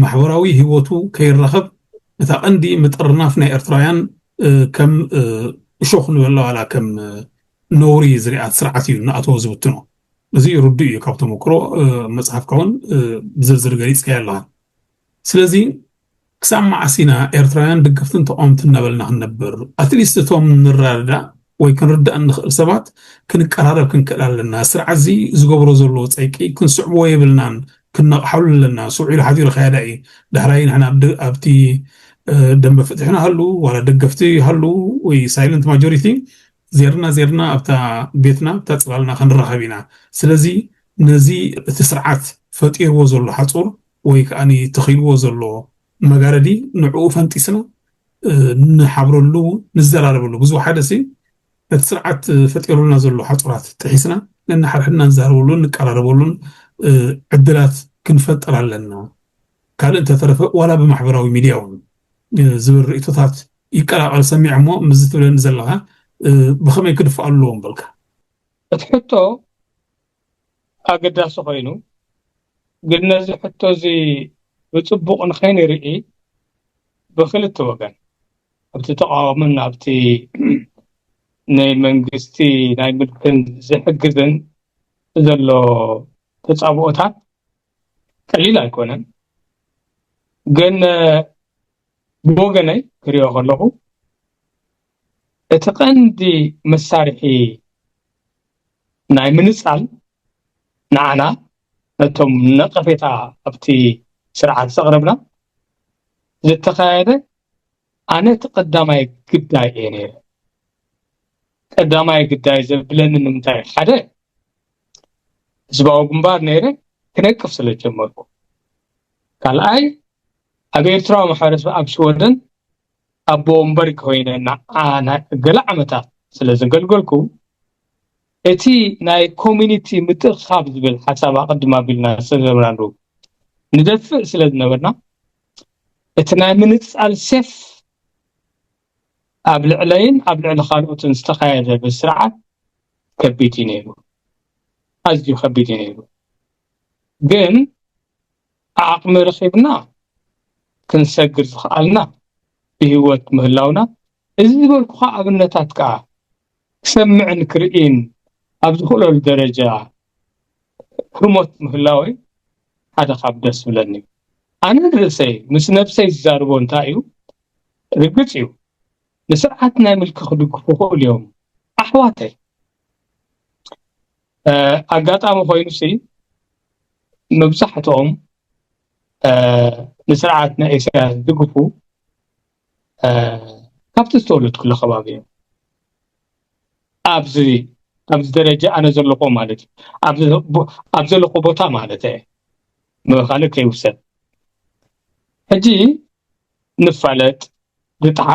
ማሕበራዊ ሂወቱ ከይረኸብ እታ ቀንዲ ምጥርናፍ ናይ ኤርትራውያን ከም እሾኽ ንበሎ ዋላ ከም ነውሪ ዝሪኣት ስርዓት እዩ ንኣተዎ ዝብትኖ እዚ ይርዱ እዩ ካብ ተመክሮ መፅሓፍካ እውን ብዝርዝር ገሊፅካ ኣለካ ስለዚ ክሳብ ማዓሲና ኤርትራውያን ደገፍትን ተቃወምትን እናበልና ክንነብር ኣትሊስት እቶም ንረዳእ ወይ ክንርዳእ ንኽእል ሰባት ክንቀራረብ ክንክእል ኣለና ስርዓት እዚ ዝገብሮ ዘሎ ፀይቂ ክንስዕብዎ የብልናን ክነቕሓሉ ኣለና ስውዒሉ ሓዚሩ ከያዳ እዩ ዳሕራይ ንሕና ኣብቲ ደንበ ፍትሕና ሃሉ ዋላ ደገፍቲ ሃሉ ወይ ሳይለንት ማጆሪቲ ዜርና ኣብታ ቤትና ኣብታ ፅላልና ክንራኸብ ኢና ስለዚ ነዚ እቲ ስርዓት ፈጢርዎ ዘሎ ሓፁር ወይ ከዓኒ ተኺልዎ ዘሎ መጋረዲ ንዕኡ ፈንጢስና ንሓብረሉ ንዘራረበሉ ብዙሕ ሓደ ሲ እቲ ስርዓት ፈጢሩልና ዘሎ ሓፁራት ጥሒስና ነናሓድሕድና ንዛረበሉን ንቀራረበሉን ዕድላት ክንፈጥር ኣለና ካልእ እንተተረፈ ዋላ ብማሕበራዊ ሚድያ እውን ዝብል ርእቶታት ይቀላቀል ሰሚዕ እሞ ምዝ ትብለኒ ዘለካ ብኸመይ ክድፍእ ኣለዎም በልካ እቲ ሕቶ ኣገዳሲ ኮይኑ ግን ነዚ ሕቶ እዚ ብፅቡቕ ንኸይንርኢ ብክልተ ወገን ኣብቲ ተቃዋምን ኣብቲ ናይ መንግስቲ ናይ ምድክን ዝሕግዝን ዘሎ ተፃብኦታት ቀሊል ኣይኮነን ግን ብወገነይ ክሪኦ ከለኹ እቲ ቀንዲ መሳርሒ ናይ ምንፃል ንዓና ነቶም ነቐፌታ ኣብቲ ስርዓት ዘቕረብና ዝተኻየደ ኣነ እቲ ቀዳማይ ግዳይ እየ ነይረ ቀዳማይ ግዳይ ዘብለኒ ንምንታይ ሓደ ህዝባዊ ግንባር ነይረ ክነቅፍ ስለጀመርኩ ካልኣይ ኣብ ኤርትራዊ ማሕበረሰብ ኣብ ሽወደን ኣቦ ወንበር ኮይነ ገለ ዓመታት ስለ ዘገልገልኩ እቲ ናይ ኮሚኒቲ ምትእኽኻብ ዝብል ሓሳብ ኣቐድማ ኣቢልና ስለዘበናሉ ንደፍእ ስለ ዝነበርና እቲ ናይ ምንፃል ሴፍ ኣብ ልዕለይን ኣብ ልዕሊ ካልኦትን ዝተኻየደ ብስርዓት ከቢድ እዩ ነይሩ ኣዝዩ ከቢድ እዩ ነይሩ ግን ዓቕሚ ረኺብና ክንሰግር ዝኽኣልና ብሂወት ምህላውና እዚ ዝበልኩ ኣብነታት ከዓ ክሰምዕን ክርኢን ኣብ ዝኽእለሉ ደረጃ ህሞት ምህላወይ ሓደ ካብ ደስ ብለኒ ኣነ ርእሰይ ምስ ነብሰይ ዝዛርቦ እንታይ እዩ ርግፅ እዩ ንስርዓት ናይ ምልክ ክድግፉ ክእሉ እዮም ኣሕዋተይ ኣጋጣሚ ኮይኑሲ መብዛሕትኦም ንስርዓት ናይ ኢሳያስ ዝድግፉ ካብቲ ዝተወለድኩ ኩሉ ከባቢ እዮም ኣብዚ ደረጃ ኣነ ዘለኹ ማለት እዩ ኣብ ዘለኹ ቦታ ማለት እየ ምኻልእ ከይውሰድ ሕጂ ንፋለጥ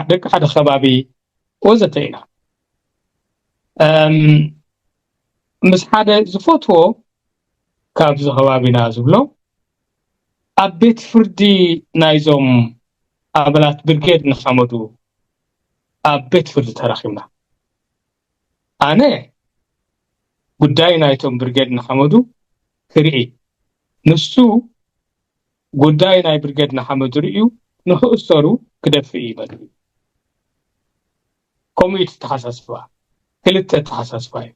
ደቂ ሓደ ከባቢ ወዘተ ኢና ምስ ሓደ ዝፈትዎ ካብዚ ከባቢና ዝብሎ ኣብ ቤት ፍርዲ ናይዞም ኣባላት ብርጌድ ንሓመዱ ኣብ ቤት ፍርዲ ተራኺብና ኣነ ጉዳይ ናይቶም ብርጌድ ንሓመዱ ክርኢ ንሱ ጉዳይ ናይ ብርጌድ ንሓመዱ ርእዩ ንኽእሰሩ ክደፍእ ይበል ኮሚቴ ተሓሳስባ ክልተ ተሓሳስባይ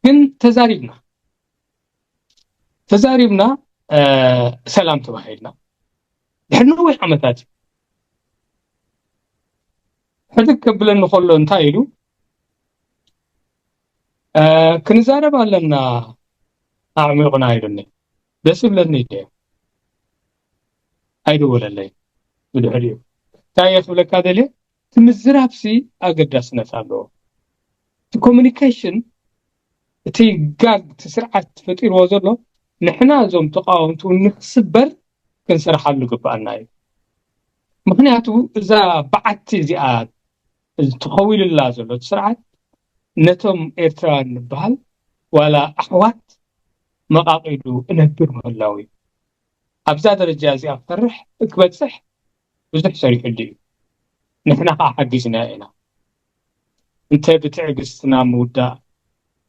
ግን ተዛሪብና ሰላም ተባሂልና ድሕሪ ነዊሕ ዓመታት ሕድግ ከብለን ንኸሎ እንታይ ኢሉ ክንዛረብ ኣለና ኣዕሚቑና ኢሉኒ ደስ ይብለኒ እየ ኣይደወለለይ ብድሕሪኡ እንታይ ክብለካ ደልየ ትምዝራብሲ ኣገዳስነት ኣለዎ እቲ ኮሚኒኬሽን እቲ ጋግ ትስርዓት ፈጢርዎ ዘሎ ንሕና እዞም ተቃወምቱ ንክስበር ክንሰርሓሉ ግባአና እዩ ምክንያቱ እዛ በዓቲ እዚኣ ትኸዊልላ ዘሎ ስርዓት ነቶም ኤርትራውያን ንበሃል ዋላ ኣሕዋት መቃቂሉ እነብር ምህላው እዩ ኣብዛ ደረጃ እዚኣ ክሰርሕ ክበፅሕ ብዙሕ ሰሪሑሉ እዩ ንሕና ከዓ ሓጊዝና ኢና እንተ ብትዕግስትና ምውዳእ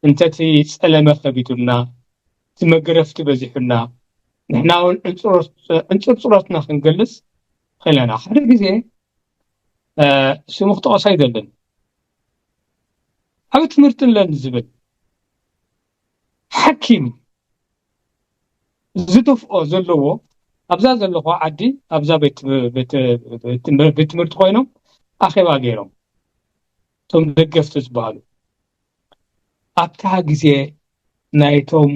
እንተቲ ፀለመ ከቢዱና ትመገረፍቲ በዚሑና ንሕና እውን እንፅርፅሮትና ክንገልጽ خلينا ሓደ ግዜ ስሙ ክተቐሳ አይደለን ኣብ ትምህርቲ ለን ዝብል ሓኪም ዝጥፍኦ ዘለዎ ኣብዛ ዘለዎ ዓዲ ኣብዛ ቤት ትምህርቲ ኮይኖም ኣኼባ ገይሮም ቶም ደገፍቲ ዝበሃሉ ኣብታ ግዜ ናይቶም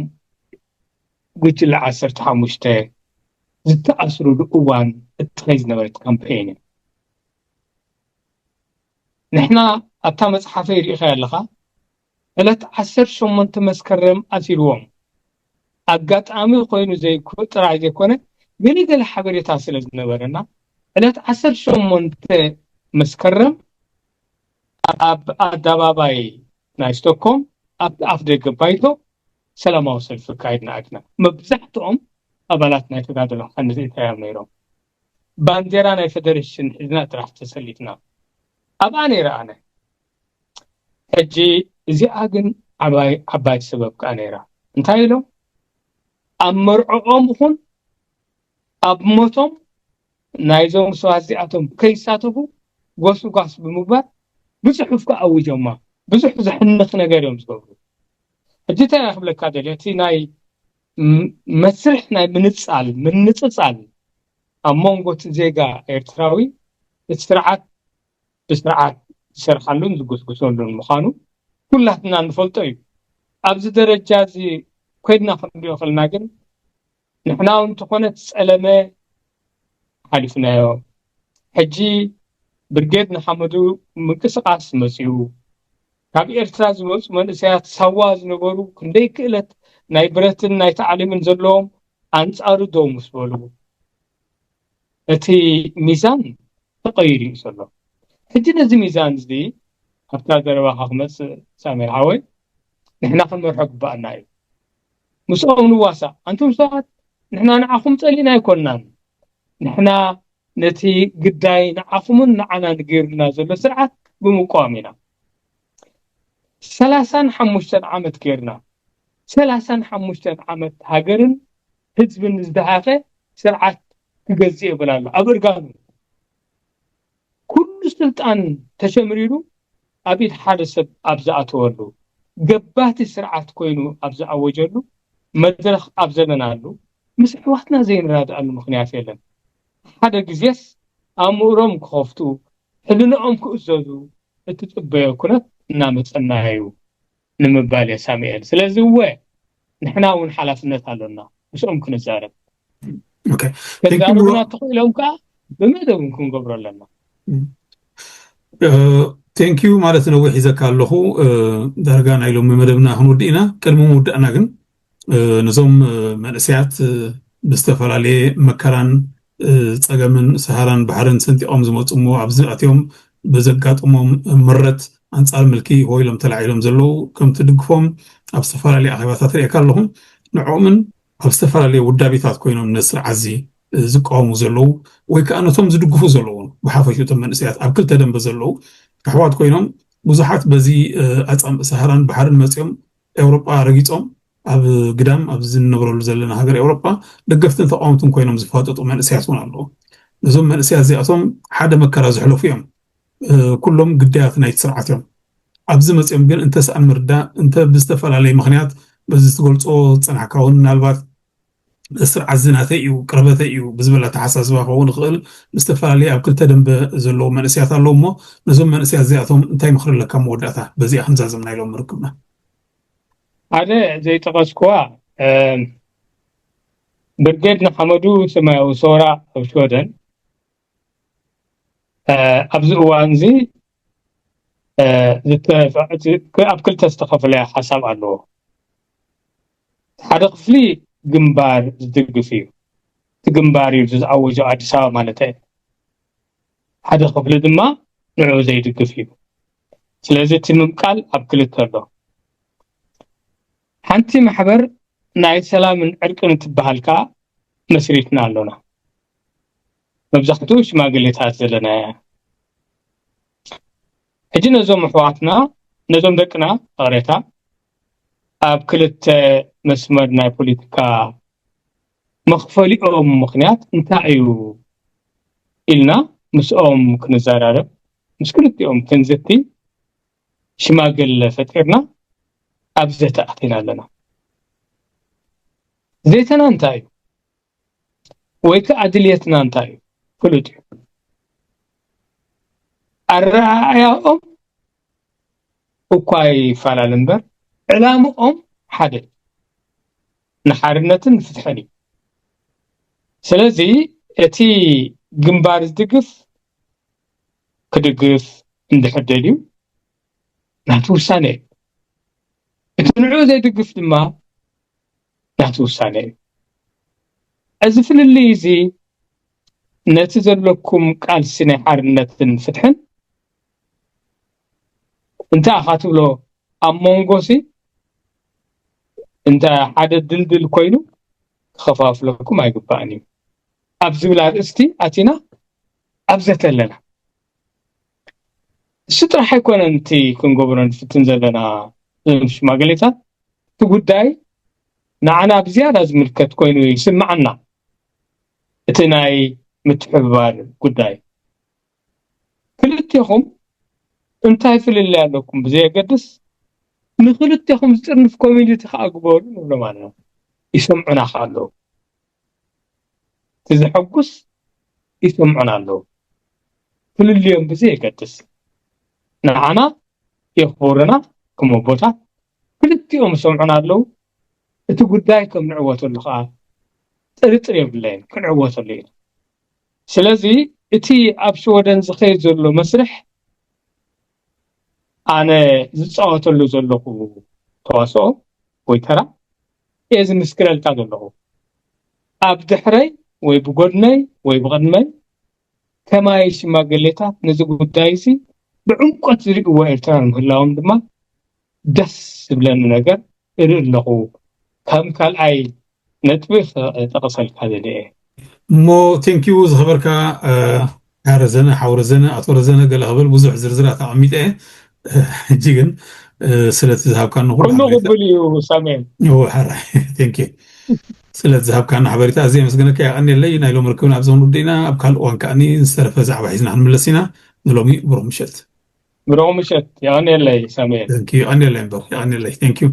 ጉጅለ 15 ዝተኣስሩሉ እዋን እትኸይ ዝነበረት ካምፔይን ንሕና ኣብታ መጽሓፈ ይሪኢኻ ያለኻ ዕለት 18 መስከረም ኣሲርዎም ኣጋጣሚ ኮይኑ ጥራይ ዘይኮነ ገለ ሓበሬታ ስለ ዝነበረና ዕለት 18 መስከረም ኣብ ኣደባባይ ናይ ስቶክሆልም ኣብ ደገ ባይቶ ሰላማዊ ሰልፊ ካይድና ኣድና መብዛሕትኦም ኣባላት ናይ ተጋድሎ ሓንዚታዮም ነይሮም ባንዴራ ናይ ፌደሬሽን ሒዝና ጥራሕ ተሰሊፍና ኣብኣ ነይረ ኣነ ሕጂ እዚኣ ግን ዓባይ ሰበብ ከዓ ነይራ እንታይ ኢሎም ኣብ መርዖኦም ይኹን ኣብ ሞቶም ናይዞም ሰባት እዚኣቶም ከይሳተፉ ጎስጓስ ብምግባር ብፅሑፍ ከኣውጆማ ብዙሕ ዘሕንኽ ነገር እዮም ዝገብሩ ሕጂ እንታይ ክብለካ ደልየ እቲ ናይ መስርሕ ናይ ምንፅፃል ኣብ መንጎት ዜጋ ኤርትራዊ ስርዓት ብስርዓት ዝሰርሓሉን ዝጉስጉሰሉን ምዃኑ ኩላትና ንፈልጦ እዩ ኣብዚ ደረጃ እዚ ኮይድና ክንሪኦ ከለና ግን ንሕና እንተኾነ ፀለመ ሓሊፍናዮ ሕጂ ብርጌድ ንሓመዱ ምንቅስቃስ መፅኡ ካብ ኤርትራ ዝመፁ መንእሰያት ሳዋ ዝነበሩ ክንደይ ክእለት ናይ ብረትን ናይ ተዓሊምን ዘለዎም ኣንጻሩ ዶም ዝበሉ እቲ ሚዛን ተቀይሩ እዩ ዘሎ ሕጂ ነዚ ሚዛን እዚ ኣብታ ዘረባኻ ክመፅእ ሳሜር ሓወይ ንሕና ክንመርሖ ግባአና እዩ ምስኦም ንዋሳ አንቱም ሰባት ንሕና ንዓኹም ፀሊና ኣይኮንናን ንሕና ነቲ ግዳይ ንዓኹምን ንዓና ንገይሩልና ዘሎ ስርዓት ብምቋም ኢና 35 ዓመት ገይርና 35 ዓመት ሃገርን ህዝብን ዝደሃኸ ስርዓት ክገዝእ ይብላሉ ኣብ እርጋኑ ኩሉ ስልጣን ተሸምሪሩ ኣብ ኢድ ሓደ ሰብ ኣብ ዝኣተወሉ ገባቲ ስርዓት ኮይኑ ኣብ ዝኣወጀሉ መድረኽ ኣብ ዘለናሉ ምስ ሕዋትና ዘይንራድኣሉ ምክንያት የለን ሓደ ግዜስ ኣእምሮም ክኸፍቱ ሕልንኦም ክእዘዙ እቲ ፅበዮ ኩነት እናመፀና እዩ ንምባል እየ ሳሙኤል ስለዚ ንሕና እውን ሓላፍነት ኣለና ምስኦም ክንዛረብ ኦኬ ተዛሩብና ተኽኢሎም ከዓ ብመደብ ክንገብሮ ኣለና ቴንክ ዩ ማለት ነው ወሒዘካ ኣለኹ ዳርጋ ናይሎም መደብና ክንውድእና ቅድሚ ምውዳእና ግን ነዞም መንእሰያት ብዝተፈላለየ መከራን ፀገምን ሰሃራን ባሕርን ሰንቲቖም ዝመፁሞ ኣብዚ ኣትዮም ብዘጋጥሞም ምረት ኣንጻር ምልኪ ሆይሎም ተላዒሎም ዘለዉ ከም ትድግፎም ኣብ ዝተፈላለዩ ኣኼባታት ሪእካ ኣለኹ ንዕኦምን ኣብ ዝተፈላለዩ ውዳቤታት ኮይኖም ነስርዓት እዚ ዝቃወሙ ዘለዉ ወይ ከዓ ነቶም ዝድግፉ ዘለዉ ብሓፈሹ እቶም መንእሰያት ኣብ ክልተ ደንበ ዘለዉ ኣሕዋት ኮይኖም ብዙሓት በዚ ኣፃም ሰሃራን ባሕርን መፅኦም ኤውሮጳ ረጊፆም ኣብ ግዳም ኣብ ዝነብረሉ ዘለና ሃገር ኤውሮጳ ደገፍትን ተቃወምትን ኮይኖም ዝፋጠጡ መንእሰያት እውን ኣለዉ ነዞም መንእሰያት እዚኣቶም ሓደ መከራ ዝሕለፉ እዮም ኩሎም ግዳያት ናይቲ ስርዓት እዮም ኣብዚ መፅኦም ግን እንተስኣ ምርዳእ እንተ ብዝተፈላለዩ ምክንያት በዚ ትገልፆ ፀናሕካ እውን ምናልባት ስርዓት ዝናተይ እዩ ቅርበተይ እዩ ብዝበለ ተሓሳስባ ክኸውን ይኽእል ብዝተፈላለዩ ኣብ ክልተ ደንበ ዘለዎ መንእስያት ኣለዉ እሞ ነዞም መንእስያት እዚኣቶም እንታይ ምክሪ ኣለካ መወዳእታ በዚኣ ክንዛዘምና ኢሎም ርክብና ሓደ ዘይጠቀስክዋ ብርጌድ ንሓመዱ ሰማያዊ ሶራ ኣብ ሽወደን ኣብዚ እዋን እዚ ኣብ ክልተ ዝተኸፈለ ሓሳብ ኣለዎ ሓደ ክፍሊ ግንባር ዝድግፍ እዩ እቲ ግንባር እዩ ዝዓወጆ ኣዲስ ኣበባ ማለት እዩ ሓደ ክፍሊ ድማ ንዑ ዘይድግፍ እዩ ስለዚ እቲ ምምቃል ኣብ ክልተ ኣሎ ሓንቲ ማሕበር ናይ ሰላምን ዕርቅን ትበሃልካ መስሪትና ኣለና መብዛሕትኡ ሽማግሌታት ዘለና ሕጂ ነዞም ኣሕዋትና ነዞም ደቅና ቀሬታ ኣብ ክልተ መስመር ናይ ፖለቲካ መኽፈሊኦም ምክንያት እንታይ እዩ ኢልና ምስኦም ክንዘራረብ ምስ ክልቲኦም ክንዝቲ ሽማግለ ፈጢርና ኣብ ዘተ ኣቲና ኣለና ዘይተና እንታይ እዩ ወይ ከዓ ድልየትና እንታይ እዩ ፍሉጥ እዩ ኣረኣእያኦም እኳ ይፈላለ እምበር ዕላምኦም ሓደ ንሓርነትን ፍትሕን እዩ ስለዚ እቲ ግንባር ዝድግፍ ክድግፍ እንድሕር እዩ ናቱ ውሳነ እዩ እቲ ንዑ ዘይድግፍ ድማ ናቱ ውሳነ እዩ እዚ ፍልልይ እዚ ነቲ ዘለኩም ቃልሲ ናይ ሓርነትን ፍትሕን እንታይ ኣኻ ትብሎ ኣብ መንጎሲ እንታይ ሓደ ድልድል ኮይኑ ክኸፋፍለኩም ኣይግባእን እዩ ኣብ ዝብል ኣርእስቲ ኣቲና ኣብ ዘተ ኣለና እሱ ጥራሕ ኣይኮነን እቲ ክንገብሮ ንፍትን ዘለና ሽማግሌታት እቲ ጉዳይ ንዓና ብዝያዳ ዝምልከት ኮይኑ ይስምዓና እቲ ናይ ምትሕብባር ጉዳይ ክልቲኹም እንታይ ፍልልይ ኣለኩም ብዘየገድስ ንክልቲኹም ዝጥርንፍ ኮሚኒቲ ከዓ ግበሩ ንብሎ ማለት ነው ይሰምዑና ከዓ ኣለዉ እቲ ዘሐጉስ ይሰምዑና ኣለዉ ፍልልዮም ብዘየገድስ ንዓና የኽብሩና ከም ኣቦታት ክልቲኦም ይሰምዑና ኣለዉ እቲ ጉዳይ ከም ንዕወተሉ ከዓ ጥርጥር የብለይን ክንዕወተሉ ኢና ስለዚ እቲ ኣብ ሽወደን ዝኸይድ ዘሎ መስርሕ ኣነ ዝፃወተሉ ዘለኹ ተዋስኦ ወይ ተራ እየ ዝምስክረልካ ዘለኹ ኣብ ድሕረይ ወይ ብጎድነይ ወይ ብቕድመይ ከማይ ሽማግሌታት ነዚ ጉዳይ እዚ ብዕምቆት ዝርእይዎ ኤርትራን ምህላዎም ድማ ደስ ዝብለኒ ነገር ይርኢ ኣለኹ ከም ካልኣይ ነጥቢ ጠቕሰልካ ዘድአ እሞ ቴንኪዩ ዝኸበርካ ረዘነ ሓውረዘነ ኣቶ ረዘነ ገለ ክብል ብዙሕ ዝርዝራት ኣቐሚጠ ሕጂ ግን ስለቲ ዝሃብካኒ ኩሉ ቅብል እዩ ሳሜን ሓራይ ቴንኪዩ ስለቲ ዝሃብካኒ ሓበሬታ ኣዝየ መስገነካ ይቐኒለይ ናይ ሎም ርክብና ኣብ ዘምኑደና ኣብ ካልእ እዋን ከዓኒ ዝተረፈ ዛዕባ ሒዝና ክንምለስ ኢና ንሎሚ ብሩኽ ምሸት ብሩኽ ምሸት ይቐኒለይ ሳሜን ይቐኒለይ እምበር ይቐኒለይ ቴንኪዩ